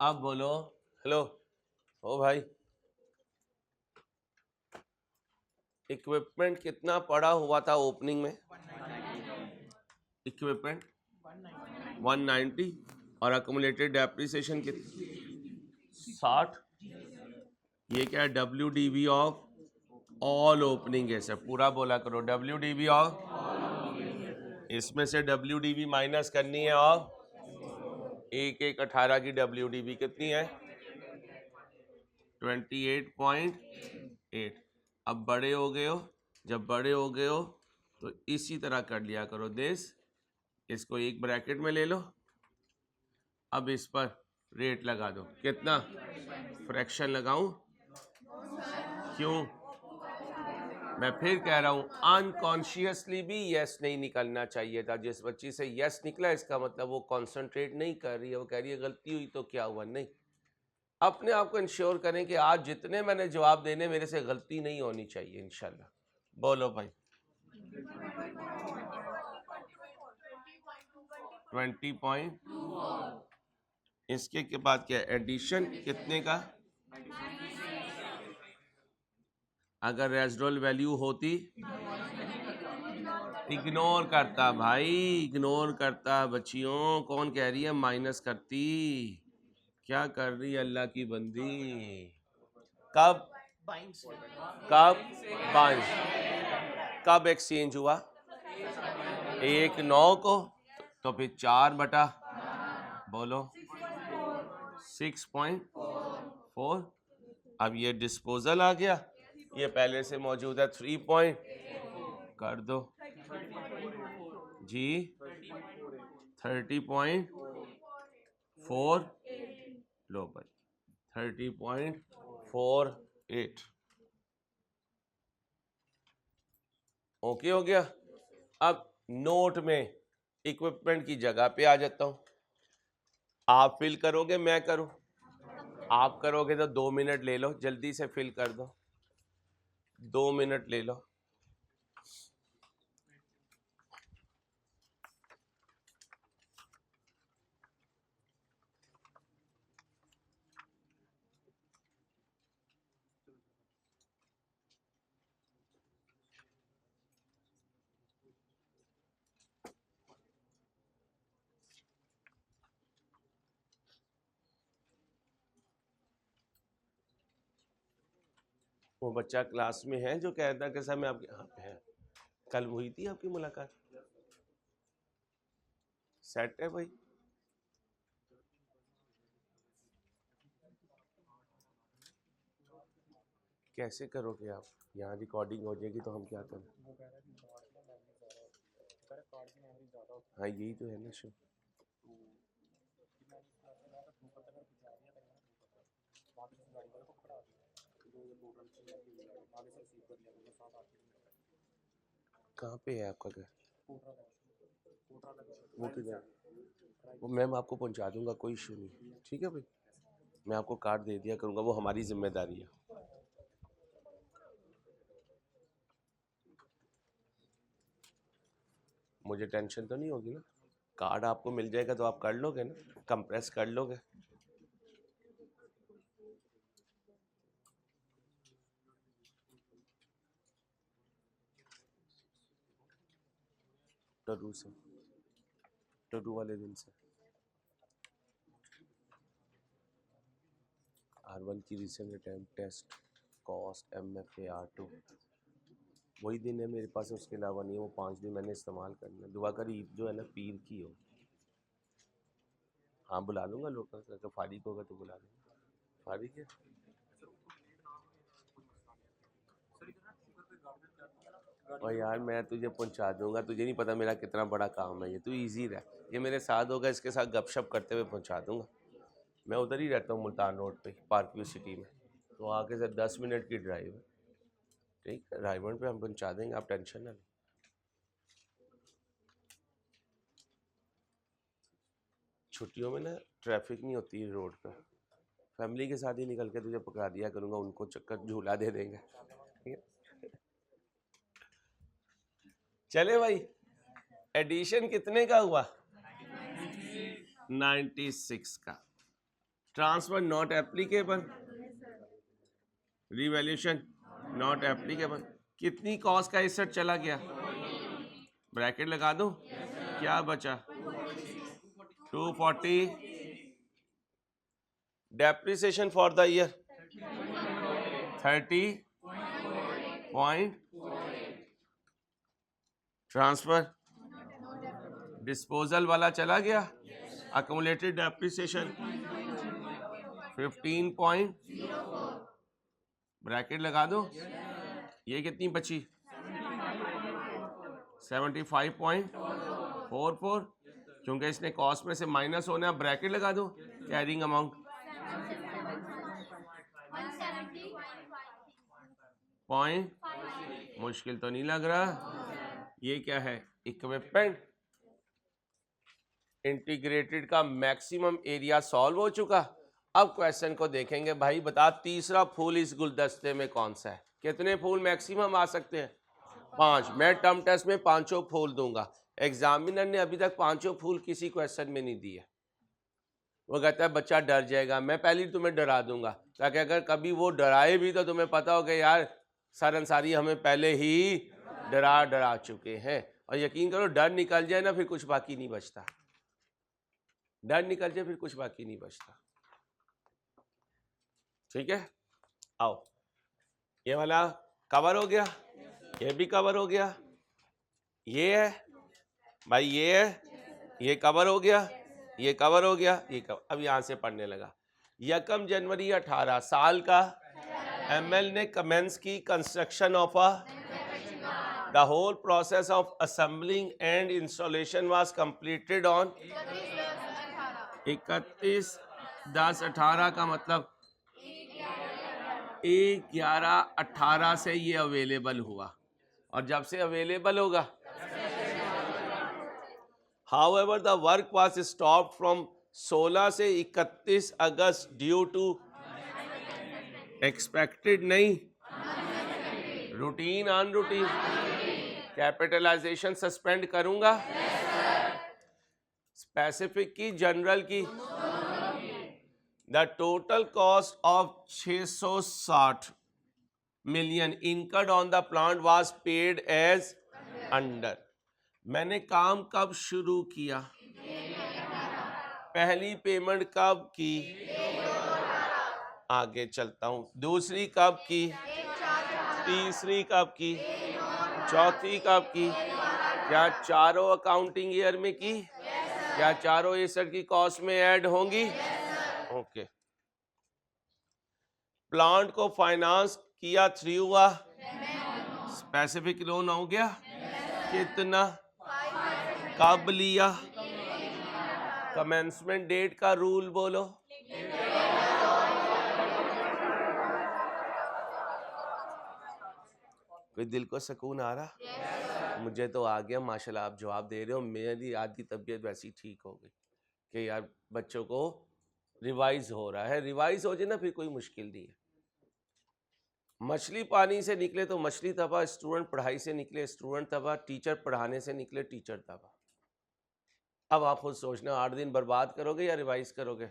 अब बोलो। हेलो ओ भाई, इक्विपमेंट कितना पड़ा हुआ था ओपनिंग में? इक्विपमेंट 190 और अक्यूमुलेटेड डेप्रिसिएशन कितनी? 60। ये क्या है? WDV ऑफ ऑल ओपनिंग है सर, पूरा बोला करो। WDV ऑफ, इसमें से WDV माइनस करनी है और 1/18 की WDV कितनी है? 28.8। अब बड़े हो गए हो, जब बड़े हो गए हो तो इसी तरह कर लिया करो दिस। इसको एक ब्रैकेट में ले लो। अब इस पर रेट लगा दो। कितना? फ्रैक्शन लगाऊं? क्यों? मैं फिर कह रहा हूं, अनकॉन्शियसली भी यस नहीं निकलना चाहिए था। जिस बच्ची से यस निकला इसका मतलब वो कॉन्सेंट्रेट नहीं कर रही है, वो कह रही है गलती हुई तो क्या हुआ। नहीं, अपने आप को इंश्योर करें कि आज जितने मैंने जवाब देने मेरे से गलती नहीं होनी चाहिए इंशाल्लाह। बोलो भाई। 20.24। इसके के बाद क्या? एडिशन कितने का? अगर रेसिडुअल वैल्यू होती, इग्नोर करता भाई, इग्नोर करता। बच्चियों कौन कह रही है माइनस करती? क्या कर रही है अल्लाह की बंदी? कब कब बाइंस, कब एक्सचेंज हुआ? 1/9 को, तो फिर 4 बटा, बोलो 6.4। अब ये डिस्पोजल आ गया, ये पहले से मौजूद है 3 पॉइंट, कर दो जी 30.4। लो भाई 30.48। ओके हो गया। अब नोट में इक्विपमेंट की जगह पे आ जाता हूं। आप फिल करोगे मैं करूं? आप करोगे तो 2 मिनट ले लो, जल्दी से फिल कर दो। 2 मिनट ले लो। वो बच्चा क्लास में है जो कहता कि सर मैं आपके यहाँ पे है, कल हुई थी आपकी मुलाकात। सेट है भाई। कैसे करोगे आप? यहाँ रिकॉर्डिंग हो जाएगी तो हम क्या करें? हाँ यही तो है ना शो। कहाँ पे है आपका घर? वो किधर? वो मैम आपको पहुँचा दूंगा, कोई इशू नहीं। ठीक है भाई, मैं आपको कार्ड दे दिया करूँगा, वो हमारी जिम्मेदारी है। मुझे टेंशन तो नहीं होगी ना? कार्ड आपको मिल जाएगा तो आप कर लोगे ना, कंप्रेस कर लोगे। टरू से, टरू वाले दिन से। R1 की recent attempt test cost MFA R2 वही दिन है मेरे पास, उसके अलावा नहीं है। वो 5 दिन मैंने इस्तेमाल करना। दुआ करी ईद जो है ना पीर की हो। हाँ बुला लूँगा लोग, अगर फारिग होगा तो बुला लूँगा। फारिग है? और यार मैं तुझे पहुंचा दूंगा, तुझे नहीं पता मेरा कितना बड़ा काम है ये। तू इजी रह, ये मेरे साथ होगा, इसके साथ गपशप करते हुए पहुंचा दूंगा। मैं उधर ही रहता हूँ मुल्तान रोड पे, पार्क व्यू सिटी में। तो आके से 10 मिनट की ड्राइव है। ठीक है, रायवन पे हम पहुंचा देंगे, आप टेंशन ना लें। छुट्टियों में ना ट्रैफिक नहीं होती है रोड पर, फैमिली के साथ ही निकल के तुझे पकड़ा दिया करूँगा, उनको चक्कर झूला दे देंगे, ठीक है। चले भाई, एडिशन कितने का हुआ? 96 का। Transfer not applicable, revaluation not applicable. कितनी कॉस्ट का एसेट चला गया? ब्रैकेट लगा दो, क्या बचा? 240। Depreciation for the year 30 point. Transfer disposal वाला चला गया, अक्यूमुलेटेड डेप्रिसिएशन 15 पॉइंट, ब्रैकेट लगा दो। ये कितनी बची? 75.44, क्योंकि इसने कॉस्ट में से माइनस होना है, ब्रैकेट लगा दो। कैरिंग अमाउंट पॉइंट, मुश्किल तो नहीं लग रहा। ये क्या है? इक्विपमेंट। इंटीग्रेटेड का मैक्सिमम एरिया सॉल्व हो चुका। अब क्वेश्चन को देखेंगे। भाई बता, तीसरा फूल इस गुलदस्ते में कौन सा है? कितने फूल मैक्सिमम आ सकते हैं? 5। मैं टर्म टेस्ट में 5 फूल दूंगा। एग्जामिनर ने अभी तक 5 फूल किसी क्वेश्चन में नहीं दिए। वो कहता है बच्चा डर जाएगा, मैं पहले तुम्हें डरा दूंगा, ताकि अगर कभी वो डराए भी तो तुम्हें पता हो कि यार सर अंसारी हमें पहले ही डरा चुके हैं। और यकीन करो, डर निकल जाए ना फिर कुछ बाकी नहीं बचता। डर निकल जाए फिर कुछ बाकी नहीं बचता। ठीक है, आओ, ये वाला कवर हो गया, ये भी कवर हो गया, ये है भाई, ये है, ये कवर हो गया, ये कवर हो गया, ये कवर। अब यहां से पढ़ने लगा। 1 जनवरी 18 साल का एमएल ने कमेंस की construction of a, the whole process of assembling and installation was completed on 31/10/18 का मतलब 1/11/18 से ये अवेलेबल हुआ। और जब से अवेलेबल होगा, However, the work was stopped from 16 से 31 अगस्त ड्यू टू एक्सपेक्टेड नहीं, रूटीन अनरूटीन। कैपिटलाइजेशन सस्पेंड करूंगा, स्पेसिफिक की, जनरल की। The total cost of 660 million incurred on the plant was paid as under. मैंने काम कब शुरू किया? पहली पेमेंट कब की? आगे चलता हूं। दूसरी कब की? तीसरी कब की? चौथी कब की? क्या चारों अकाउंटिंग ईयर में की? क्या चारों एसेट की कॉस्ट में ऐड होंगी? ओके। प्लांट को फाइनेंस किया थ्रू हुआ, स्पेसिफिक लोन हो गया। कितना? कब लिया? कमेंसमेंट डेट का रूल बोलो। कोई दिल को सुकून आ रहा? मुझे तो आ गया माशाल्लाह। आप जवाब दे रहे हो, मेरी आधी तबीयत वैसी ठीक हो गई कि यार बच्चों को रिवाइज हो रहा है। रिवाइज हो जाए ना फिर कोई मुश्किल नहीं है। मछली पानी से निकले तो मछली तबाह, स्टूडेंट पढ़ाई से निकले स्टूडेंट तबाह, टीचर पढ़ाने से निकले टीचर तबाह। अब आप खुद सोचना, 8 दिन बर्बाद करोगे या रिवाइज करोगे?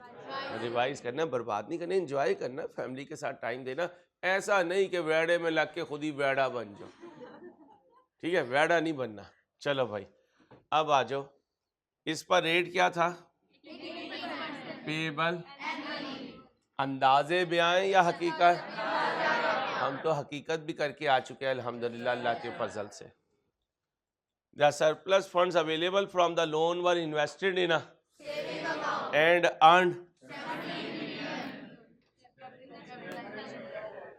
रिवाइज करना, बर्बाद नहीं करना, एंजॉय करना, फैमिली के साथ टाइम देना। ऐसा नहीं कि वेड़े में लग के खुद ही वेड़ा बन जाओ, ठीक है? वेड़ा नहीं बनना। चलो भाई, अब आ जाओ। इस पर रेट क्या था? पेबल। अंदाजे बयां या हकीकत? हम तो हकीकत भी करके आ चुके हैं अल्हम्दुलिल्लाह, अल्लाह के फजल से। The surplus funds available from the loan were invested in a and earned।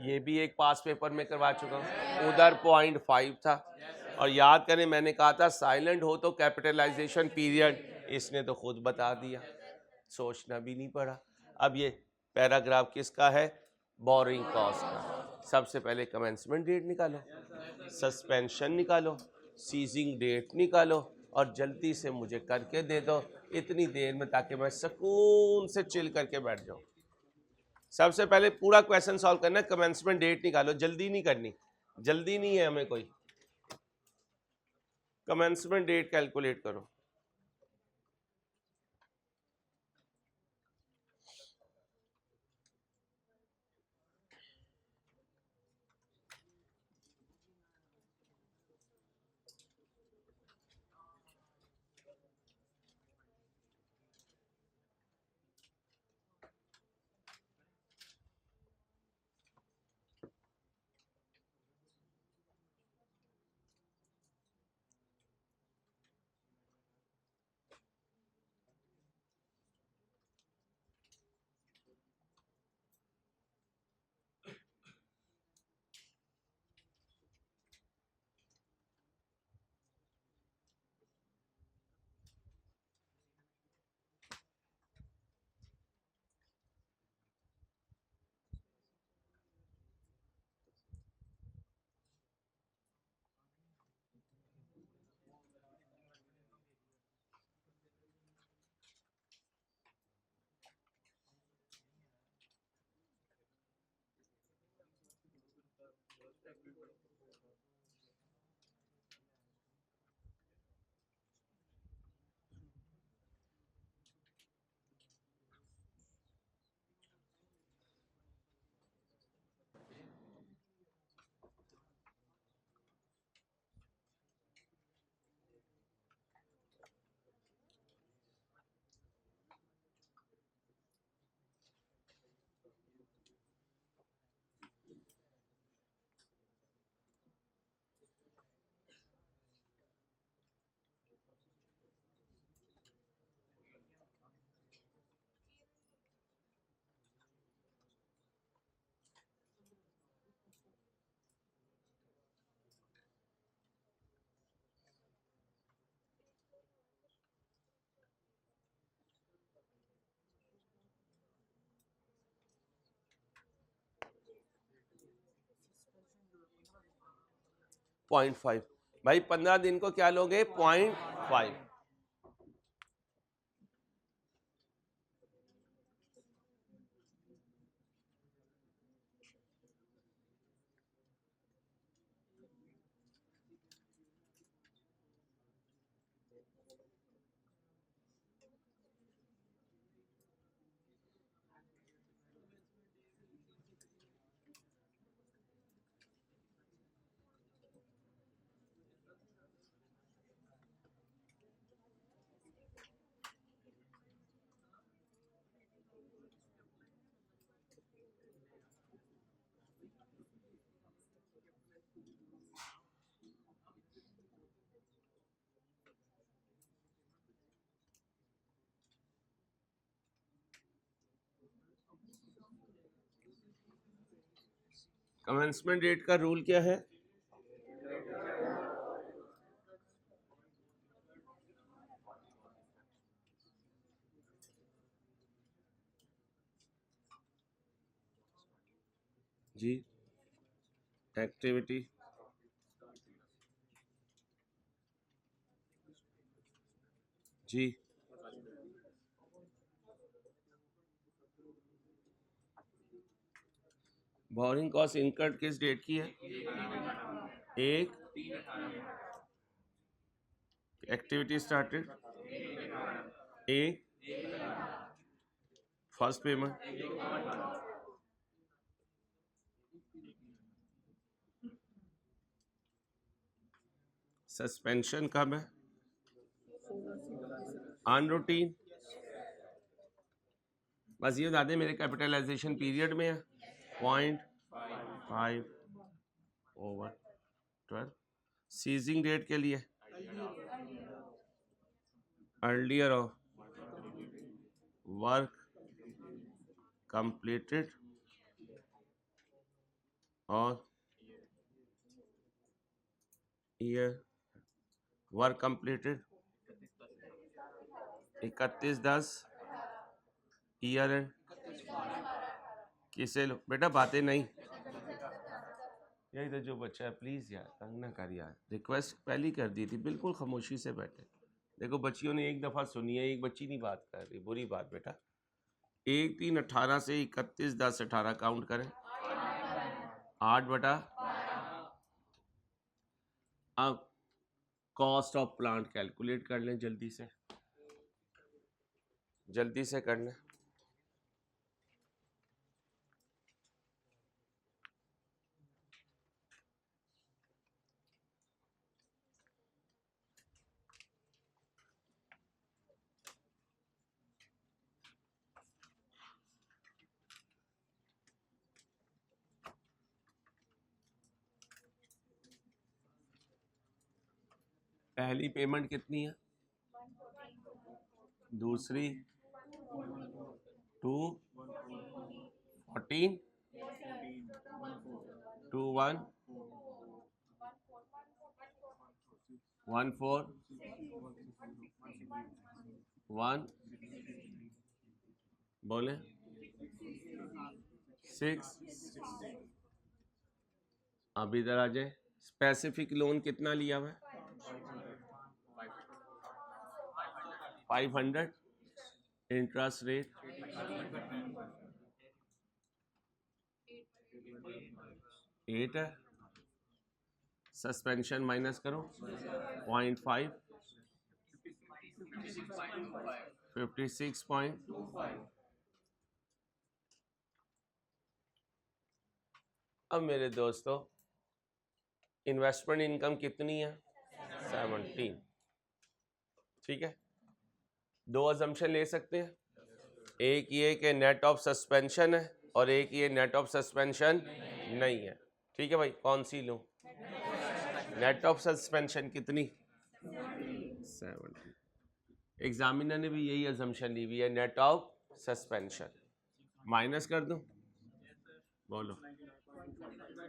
ये भी एक पास पेपर में करवा चुका हूँ। उधर 0.5 था। और याद करें, मैंने कहा था साइलेंट हो तो कैपिटलाइजेशन पीरियड, इसने तो खुद बता दिया, सोचना भी नहीं पड़ा। अब ये पैराग्राफ किसका है? बोरिंग कॉस्ट का। सबसे पहले कमेंसमेंट डेट निकालो, सस्पेंशन निकालो, सीजिंग डेट निकालो और जल्दी से मुझे करके दे दो। इतनी देर में, ताकि मैं सुकून से चिल करके बैठ जाऊं। सबसे पहले पूरा क्वेश्चन सॉल्व करना है, कमेंसमेंट डेट निकालो, जल्दी नहीं करनी, जल्दी नहीं है हमें कोई। कमेंसमेंट डेट कैलकुलेट करो। पॉइंट 5 भाई, 15 दिन को क्या लोगे? 0.5। कमेंसमेंट डेट का रूल क्या है? जी, एक्टिविटी जी, बोरिंग कॉस्ट इनकर्ड किस डेट की है? एक, एक्टिविटी स्टार्टेड एक, फर्स्ट पेमेंट सस्पेंशन कब है? ऑन रूटीन, बस ये बता दें मेरे कैपिटलाइजेशन पीरियड में है 0.5 ओवर 12। सीजिंग डेट के लिए अर्लियर ऑफ वर्क कंप्लीटेड और year work completed 31/10 year and किसे लो बेटा बातें नहीं, यही तो जो बच्चा है, प्लीज यार तंग ना कर यार, रिक्वेस्ट पहली कर दी थी, बिल्कुल खामोशी से बैठे। देखो बच्चियों ने एक दफ़ा सुनी है, एक बच्ची नहीं बात कर रही, बुरी बात बेटा। 1 3 18 से 31 10 18 काउंट करें, 8 बटा। अब कॉस्ट ऑफ प्लांट कैलकुलेट कर लें, जल्दी से कर लें। पहली पेमेंट कितनी है, दूसरी 2 14 2 1 1 4 1 बोले 6। अब इधर आ जाए, स्पेसिफिक लोन कितना लिया हुआ है, 500, इंटरेस्ट रेट 8 है, सस्पेंशन माइनस करो 0.5, 56.25। अब मेरे दोस्तों इन्वेस्टमेंट इनकम कितनी है, 17। ठीक है, 2 अजम्पशन ले सकते हैं, एक ये कि नेट ऑफ सस्पेंशन है और एक ये नेट ऑफ सस्पेंशन नहीं है। ठीक है भाई, कौन सी लूं, नेट ऑफ सस्पेंशन कितनी, 70। एग्जामिनर ने भी यही अजम्पशन ली हुई है, नेट ऑफ सस्पेंशन। माइनस कर दूं, बोलो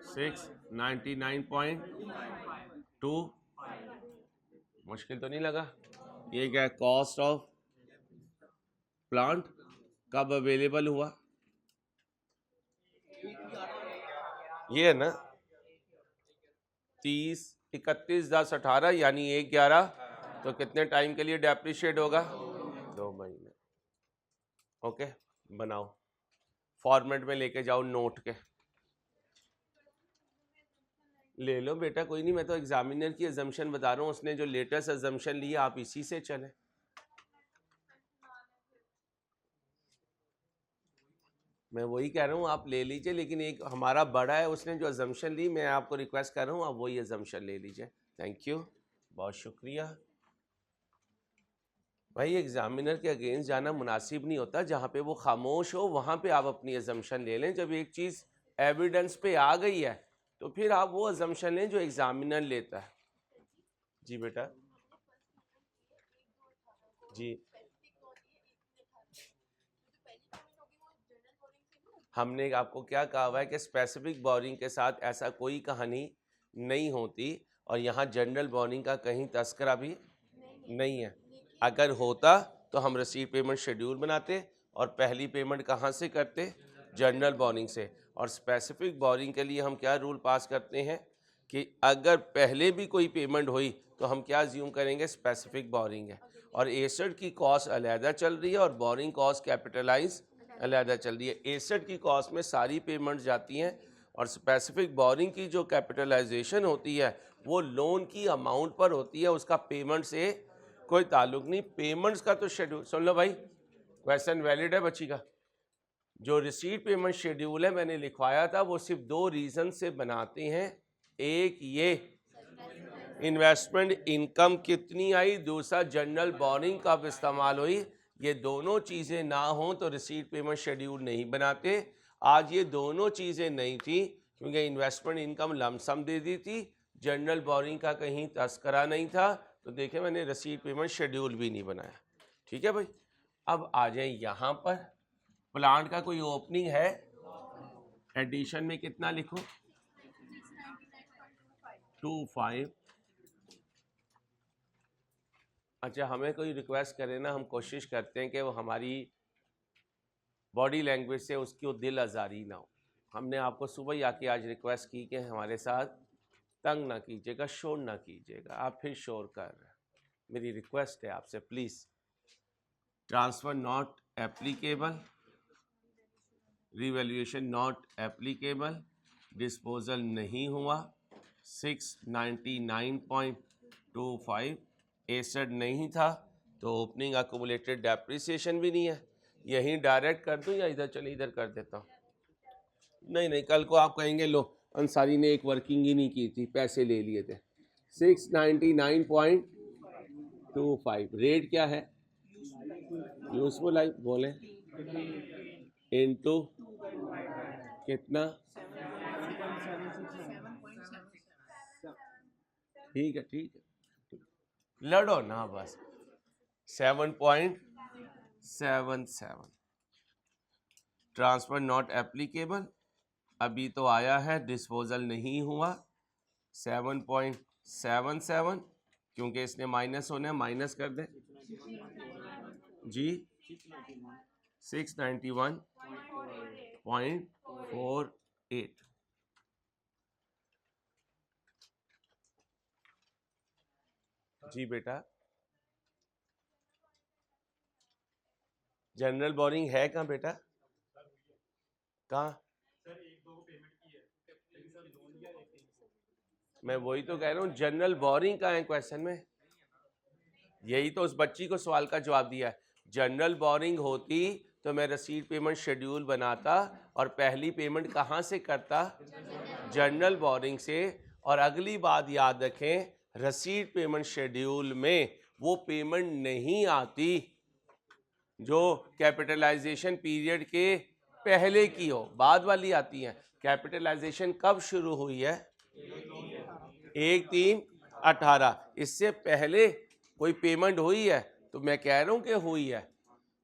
6 99.2। मुश्किल तो नहीं लगा। ये क्या है, कॉस्ट ऑफ प्लांट कब अवेलेबल हुआ, ये है ना, 30 31 10 18 यानी 1/11। तो कितने टाइम के लिए डेप्रिशिएट होगा, 2 महीने। ओके, बनाओ, फॉर्मेट में लेके जाओ नोट के, ले लो बेटा, कोई नहीं, मैं तो एग्जामिनर की अजम्पशन बता रहा हूँ, उसने जो लेटेस्ट अजम्पशन ली आप इसी से चले। मैं वही कह रहा हूँ, आप ले लीजिए, लेकिन एक हमारा बड़ा है, उसने जो अजम्पशन ली, मैं आपको रिक्वेस्ट कर रहा हूँ आप वही अजम्पशन ले लीजिए। थैंक यू, बहुत शुक्रिया भाई। एग्जामिनर के अगेंस्ट जाना मुनासिब नहीं होता, जहाँ पे वो खामोश हो वहाँ पे आप अपनी अजम्पशन ले लें। जब एक चीज़ एविडेंस पे आ गई है तो फिर आप वो अजम्पशन लें जो एग्जामिनर लेता है। जी बेटा, जी हमने आपको क्या कहा हुआ है कि स्पेसिफिक बोरिंग के साथ ऐसा कोई कहानी नहीं होती, और यहाँ जनरल बोरिंग का कहीं तस्करा भी नहीं है। अगर होता तो हम रसीद पेमेंट शेड्यूल बनाते और पहली पेमेंट कहाँ से करते, जनरल बोरिंग से। और स्पेसिफिक बोरिंग के लिए हम क्या रूल पास करते हैं कि अगर पहले भी कोई पेमेंट हुई तो हम क्या ज्यूम करेंगे, स्पेसिफिक बोरिंग है, और एसेट की कॉस्ट अलहदा चल रही है और बोरिंग कॉस्ट कैपिटलाइज अलहदा चल रही है। एसेट की कॉस्ट में सारी पेमेंट जाती हैं और स्पेसिफिक बोरिंग की जो कैपिटलाइजेशन होती है वो लोन की अमाउंट पर होती है, उसका पेमेंट से कोई ताल्लुक नहीं। पेमेंट्स का तो शेड्यूल सुन लो भाई, क्वेश्चन वैलिड है बच्ची का। जो रिसीट पेमेंट शेड्यूल है मैंने लिखवाया था, वो सिर्फ 2 रीज़न से बनाते हैं। एक ये इन्वेस्टमेंट इनकम कितनी आई, दूसरा जनरल बोरिंग कब इस्तेमाल हुई। ये दोनों चीज़ें ना हों तो रिसीट पेमेंट शेड्यूल नहीं बनाते। आज ये दोनों चीज़ें नहीं थी क्योंकि इन्वेस्टमेंट इनकम लमसम दे दी थी, जनरल बोरिंग का कहीं तस्करा नहीं था, तो देखें मैंने रिसीट पेमेंट शेड्यूल भी नहीं बनाया। ठीक है भाई, अब आ जाए यहाँ पर, प्लांट का कोई ओपनिंग है, एडिशन में कितना लिखो, 25। अच्छा, हमें कोई रिक्वेस्ट करे ना, हम कोशिश करते हैं कि वो हमारी बॉडी लैंग्वेज से उसकी दिल आज़ारी ना हो। हमने आपको सुबह ही आके आज रिक्वेस्ट की कि हमारे साथ तंग ना कीजिएगा, शोर ना कीजिएगा, आप फिर शोर कर रहे हैं। मेरी रिक्वेस्ट है आपसे please, transfer not applicable, revaluation not applicable, disposal नहीं हुआ, 699.25 एसेट नहीं था, तो ओपनिंग अक्यूमुलेटेड डेप्रिसिएशन भी नहीं है। यहीं डायरेक्ट कर दूं या इधर चलिए इधर कर देता हूँ? नहीं नहीं, कल को आप कहेंगे लो अंसारी ने एक वर्किंग ही नहीं की थी, पैसे ले लिए थे। 699.25 रेट क्या है? यूजफुल लाइफ बोले इनटू कितना? ठीक है ठीक है, लड़ो ना बस। 7.77 ट्रांसफर नॉट एप्लीकेबल, अभी तो आया है, डिस्पोजल नहीं हुआ। 7.77 क्योंकि इसने माइनस होना है, माइनस कर दें जी। 691.48 जी बेटा। जनरल बोरिंग है कहाँ बेटा? कहाँ? मैं वही तो कह रहा हूँ, जनरल बोरिंग का है क्वेश्चन में। यही तो उस बच्ची को सवाल का जवाब दिया है। जनरल बोरिंग होती तो मैं रसीद पेमेंट शेड्यूल बनाता और पहली पेमेंट कहाँ से करता? जनरल बोरिंग से। और अगली बात याद रखें, रसीद पेमेंट शेड्यूल में वो पेमेंट नहीं आती जो कैपिटलाइजेशन पीरियड के पहले की हो, बाद वाली आती है। कैपिटलाइजेशन कब शुरू हुई है? 1/3/18। इससे पहले कोई पेमेंट हुई है? तो मैं कह रहा हूं कि हुई है।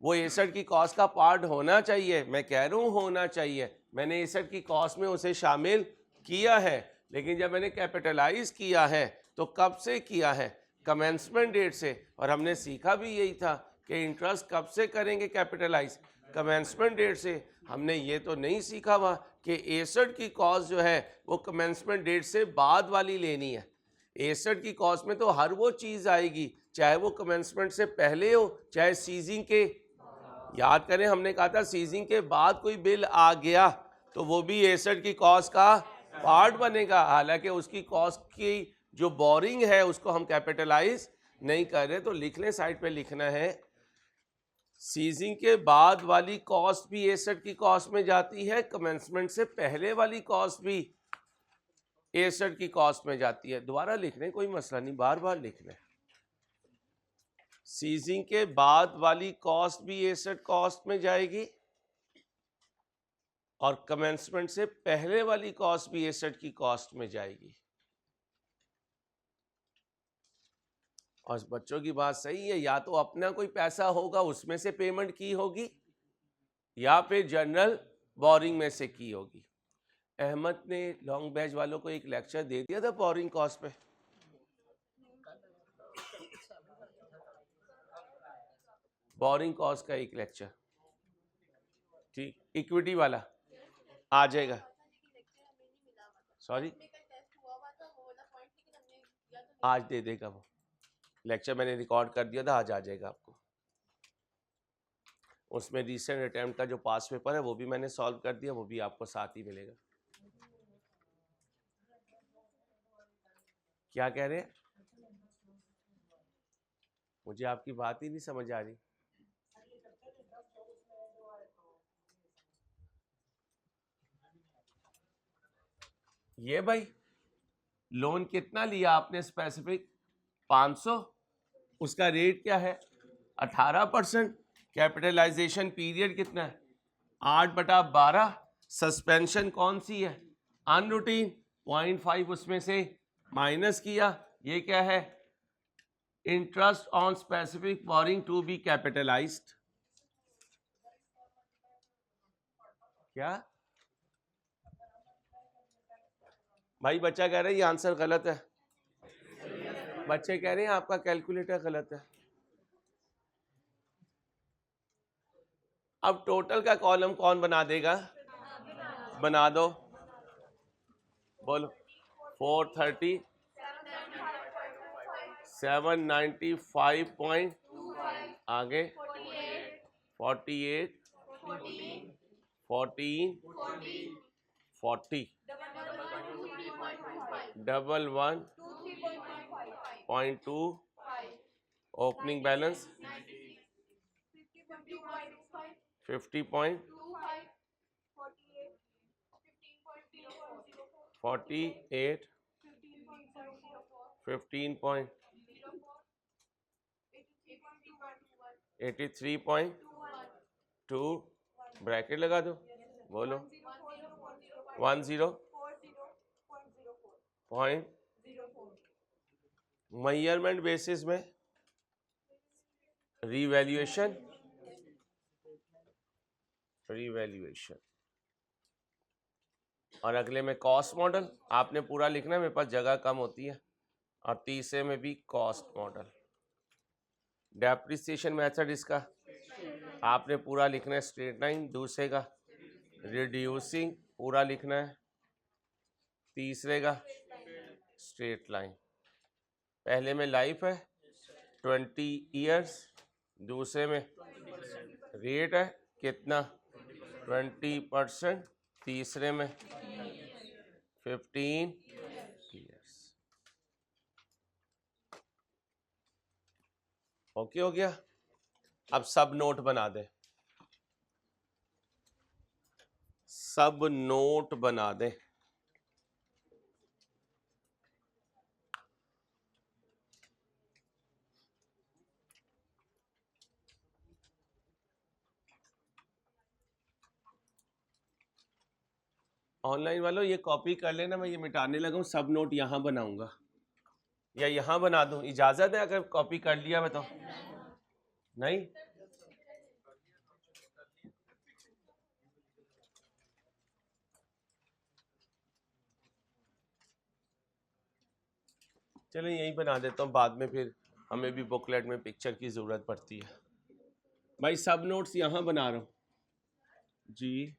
वो एसेट की कॉस्ट का पार्ट होना चाहिए, मैं कह रहा हूं होना चाहिए। मैंने एसेट की कॉस्ट में उसे शामिल किया है, लेकिन जब मैंने कैपिटलाइज किया है तो कब से किया है? कमेंसमेंट डेट से। और हमने सीखा भी यही था कि इंटरेस्ट कब से करेंगे कैपिटलाइज? कमेंसमेंट डेट से। हमने ये तो नहीं सीखा हुआ कि एसेट की कॉस्ट जो है वो कमेंसमेंट डेट से बाद वाली लेनी है। एसेट की कॉस्ट में तो हर वो चीज़ आएगी, चाहे वो कमेंसमेंट से पहले हो चाहे सीजिंग के। याद करें, हमने कहा था सीजिंग के बाद कोई बिल आ गया तो वो भी एसेट की कॉस्ट का पार्ट बनेगा, हालांकि उसकी कॉस्ट की जो बोरिंग है उसको हम कैपिटलाइज नहीं कर रहे। तो लिख लें, साइड पे लिखना है, सीजिंग के बाद वाली कॉस्ट भी एसेट की कॉस्ट में जाती है, कमेंसमेंट से पहले वाली कॉस्ट भी एसेट की कॉस्ट में जाती है। दोबारा लिख लें, कोई मसला नहीं, बार बार लिख लें। सीजिंग के बाद वाली कॉस्ट भी एसेट कॉस्ट में जाएगी और कमेंसमेंट से पहले वाली कॉस्ट भी एसेट की कॉस्ट में जाएगी। और बच्चों की बात सही है, या तो अपना कोई पैसा होगा उसमें से पेमेंट की होगी या फिर जनरल बोरिंग में से की होगी। अहमद ने लॉन्ग बैच वालों को एक लेक्चर दे दिया था बोरिंग कॉस्ट पे। बोरिंग कॉस्ट का एक लेक्चर, ठीक, इक्विटी वाला आ जाएगा। सॉरी, आज दे देगा वो लेक्चर, मैंने रिकॉर्ड कर दिया था, आज आ जाएगा आपको। उसमें रीसेंट अटेम्प्ट का जो पास पेपर है वो भी मैंने सॉल्व कर दिया, वो भी आपको साथ ही मिलेगा। क्या कह रहे हैं? मुझे आपकी बात ही नहीं समझ आ रही। ये भाई लोन कितना लिया आपने स्पेसिफिक? 500। उसका रेट क्या है? 18%। कैपिटलाइजेशन पीरियड कितना है? 8/12। सस्पेंशन कौन सी है? अनरूटीन। 0.5 उसमें से माइनस किया। ये क्या है? Interest on specific borrowing to be capitalised. क्या भाई? बच्चा कह रहा है ये आंसर गलत है। बच्चे कह रहे हैं आपका कैलकुलेटर गलत है। अब टोटल का कॉलम कौन बना देगा? बना दो, बोलो। 430, 795 पॉइंट, आगे 48, 14, 40, 11.2, ओपनिंग बैलेंस 50 पॉइंट, 48, 15.83.2, ब्रैकेट लगा दो, बोलो 10.04, मेजरमेंट बेसिस में रीवैल्यूएशन, और अगले में कॉस्ट मॉडल। आपने पूरा लिखना है, मेरे पास जगह कम होती है। और तीसरे में भी कॉस्ट मॉडल। डेप्रिसिएशन मेथड इसका आपने पूरा लिखना है, स्ट्रेट लाइन। दूसरे का रिड्यूसिंग पूरा लिखना है। तीसरे का स्ट्रेट लाइन। पहले में लाइफ है 20 ईयर्स, दूसरे में रेट है कितना 20%, तीसरे में 15 ईयर्स। ओके हो गया। अब सब नोट बना दे, सब नोट बना दे। ऑनलाइन वालों ये कॉपी कर लेना, मैं ये मिटाने लगा हूँ। सब नोट यहाँ बनाऊंगा या यहाँ बना दूँ, इजाजत है अगर कॉपी कर लिया मैं तो? नहीं, चलो यही बना देता हूँ, बाद में फिर हमें भी बुकलेट में पिक्चर की ज़रूरत पड़ती है। भाई सब नोट्स यहाँ बना रहा हूँ जी।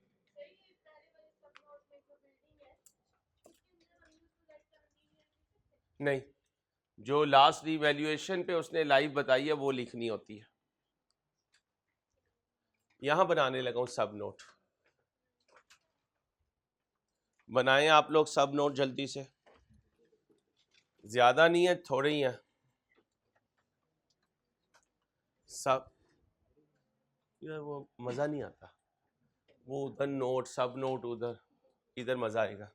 नहीं, जो लास्ट रिवैल्यूएशन पे उसने लाइव बताई है वो लिखनी होती है। यहाँ बनाने लगा हूँ सब नोट। बनाएं आप लोग सब नोट जल्दी से, ज़्यादा नहीं है, थोड़े ही हैं सब। यार वो मज़ा नहीं आता, वो उधर नोट सब नोट उधर, इधर मज़ा आएगा।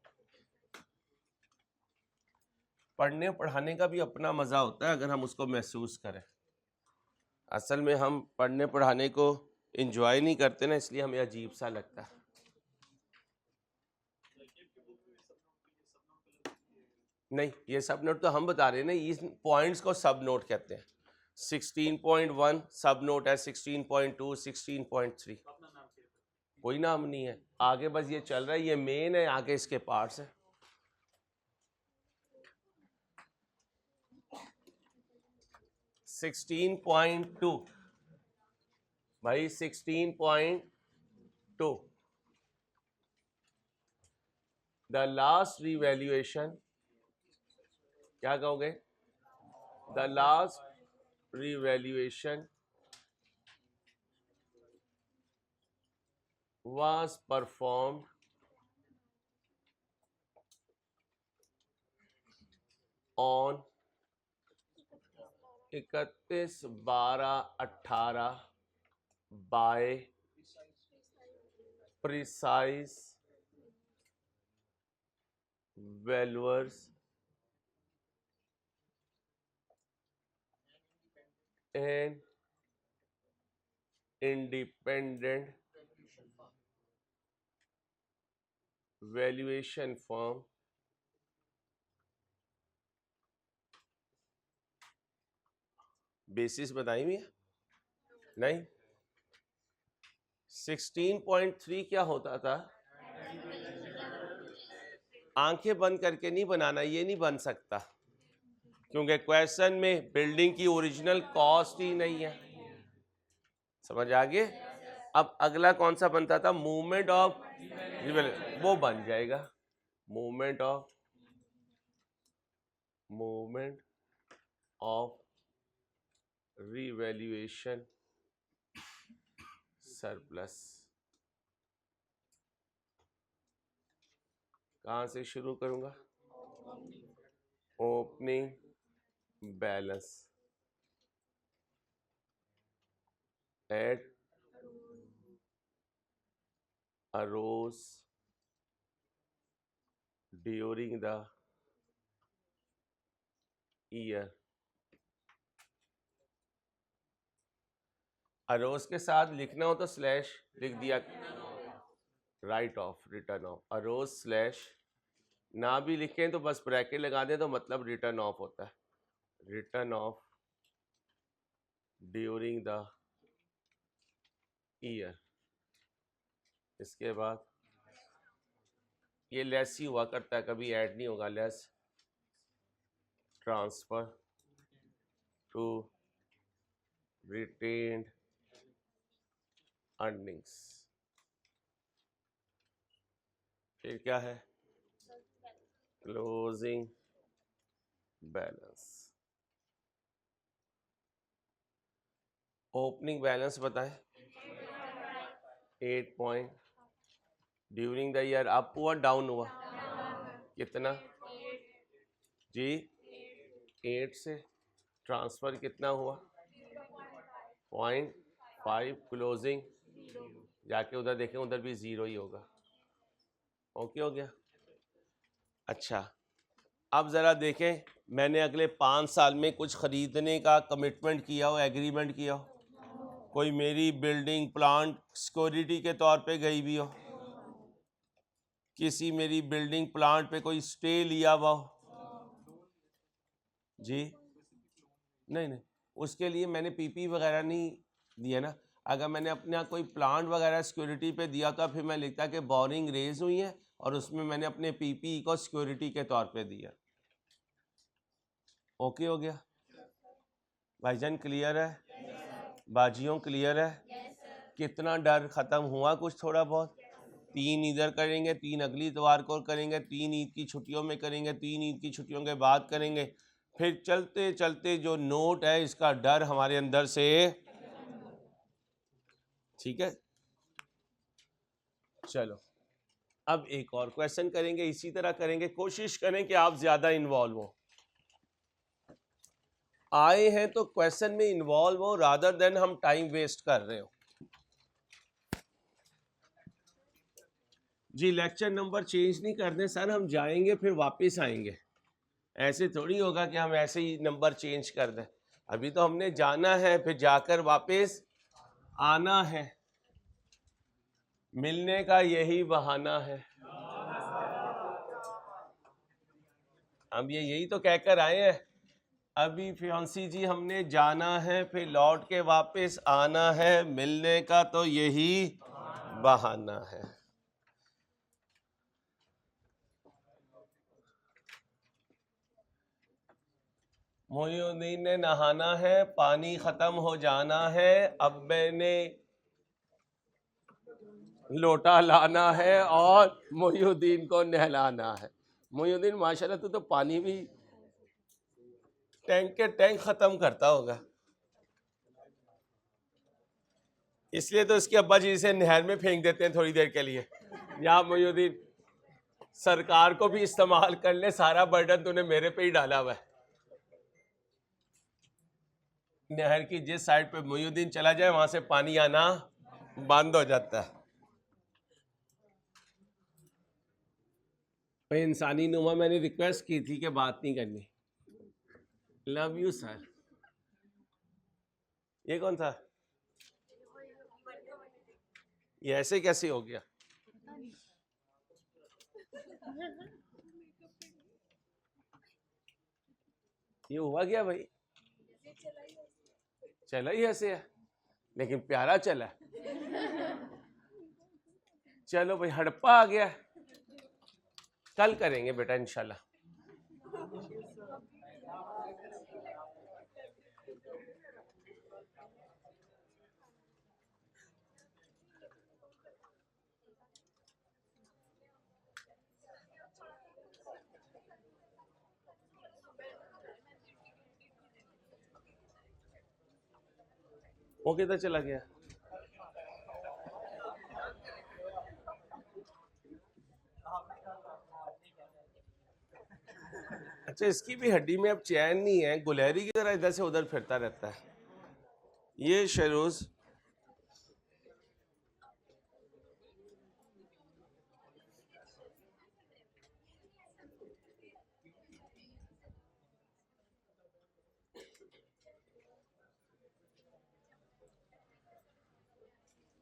पढ़ने पढ़ाने का भी अपना मज़ा होता है अगर हम उसको महसूस करें। असल में हम पढ़ने पढ़ाने को एंजॉय नहीं करते ना, इसलिए हमें अजीब सा लगता है। नहीं, ये सब नोट तो हम बता रहे हैं ना, इस पॉइंट्स को सब नोट कहते हैं। 16.1 सब नोट है, 16.2, 16.3 कोई नाम नहीं है। आगे बस ये चल रहा है, ये मेन है, आगे इसके पार्ट्स हैं। सिक्सटीन पॉइंट टू भाई, 16.2 द लास्ट रिवैल्यूएशन, क्या कहोगे? The last revaluation was performed on 31/12/18 by precise valuers and independent valuation firm basis बताई हुई है? नहीं। 16.3 क्या होता था? आंखें बंद करके नहीं बनाना, ये नहीं बन सकता क्योंकि क्वेश्चन में बिल्डिंग की ओरिजिनल कॉस्ट ही नहीं है। समझ आ गए? अब अगला कौन सा बनता था? मूवमेंट ऑफ, वो बन जाएगा मूवमेंट ऑफ रिवैल्यूएशन सरप्लस। कहाँ से शुरू करूँगा? Opening balance at arose during the year। Arose के साथ लिखना हो तो स्लैश लिख दिया, write off, written off. Arose slash, ना भी लिखें तो बस ब्रैकेट लगा दें तो मतलब रिटर्न ऑफ होता है। Return of during the year. इसके बाद ये लेस ही हुआ करता है, कभी ऐड नहीं होगा। Less transfer to retained earnings. फिर क्या है? Closing balance. ओपनिंग बैलेंस बताएं। 8 point. During the year up हुआ डाउन हुआ? कितना जी? 8 से ट्रांसफर कितना हुआ? 0.5। क्लोजिंग जाके उधर देखें, उधर भी 0 ही होगा। ओके हो गया। अच्छा, अब ज़रा देखें, मैंने अगले 5 साल में कुछ ख़रीदने का कमिटमेंट किया हो, एग्रीमेंट किया हो। कोई मेरी बिल्डिंग प्लांट सिक्योरिटी के तौर पे गई भी हो, किसी मेरी बिल्डिंग प्लांट पे कोई स्टे लिया हुआ हो जी? नहीं, उसके लिए मैंने पीपी वगैरह नहीं दिया ना। अगर मैंने अपना कोई प्लांट वगैरह सिक्योरिटी पे दिया तो फिर मैं लिखता कि बोरिंग रेज हुई है और उसमें मैंने अपने पीपी को सिक्योरिटी के तौर पे दिया। ओके हो गया भाईजान? क्लियर है? बाजियों क्लियर है? कितना डर ख़त्म हुआ? कुछ थोड़ा बहुत। 3 इधर करेंगे, 3 अगली इतवार को करेंगे, 3 ईद की छुट्टियों में करेंगे, 3 ईद की छुट्टियों के बाद करेंगे। फिर चलते चलते जो नोट है इसका डर हमारे अंदर से, ठीक है? चलो अब एक और क्वेश्चन करेंगे, इसी तरह करेंगे। कोशिश करें कि आप ज्यादा इन्वॉल्व हो। आए हैं तो क्वेश्चन में इन्वॉल्व हो, रादर देन हम टाइम वेस्ट कर रहे हो। जी लेक्चर नंबर चेंज नहीं करने सर, हम जाएंगे फिर वापस आएंगे। ऐसे थोड़ी होगा कि हम ऐसे ही नंबर चेंज कर दें। अभी तो हमने जाना है, फिर जाकर वापस आना है। मिलने का यही बहाना है। हम यही तो कहकर आए हैं। अभी फियांसी जी हमने जाना है, फिर लौट के वापस आना है। मिलने का तो यही बहाना है। मोइनुद्दीन ने नहाना है, पानी खत्म हो जाना है। अब मैंने लोटा लाना है और मोइनुद्दीन को नहलाना है। मोइनुद्दीन माशाल्लाह तू तो पानी भी टैंक के टैंक खत्म करता होगा, इसलिए तो इसके अब्बा जी इसे नहर में फेंक देते हैं थोड़ी देर के लिए। या मोइनुद्दीन सरकार को भी इस्तेमाल कर ले, सारा बर्डन तूने मेरे पे ही डाला हुआ है। नहर की जिस साइड पे मोइनुद्दीन चला जाए वहां से पानी आना बंद हो जाता है। भाई इंसानी नुमा मैंने रिक्वेस्ट की थी कि बात नहीं करनी। Love you sir. ये कौन था? ये ऐसे कैसे हो गया? ये हुआ क्या भाई? चला ही ऐसे है, लेकिन प्यारा चला। चलो भाई हड़प्पा आ गया। कल करेंगे बेटा इंशाल्लाह। वो किधर चला गया? अच्छा, इसकी भी हड्डी में अब चैन नहीं है, गुलहरी की तरह इधर से उधर फिरता रहता है ये शहरोज।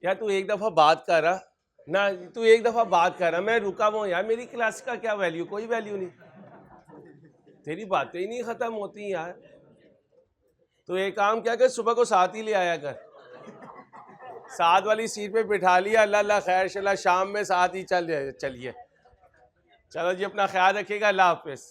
यार तू एक दफा बात कर रहा ना, तू एक दफा बात कर रहा, मैं रुका हुआ यार, मेरी क्लास का क्या वैल्यू? कोई वैल्यू नहीं, तेरी बातें ही नहीं खत्म होती यार। तो एक काम क्या कर, सुबह को साथ ही ले आया कर, साथ वाली सीट पे बिठा लिया, अल्लाह अल्लाह खैर शला, शाम में साथ ही चलिए। चलो जी, अपना ख्याल रखिएगा, अल्लाह हाफिज।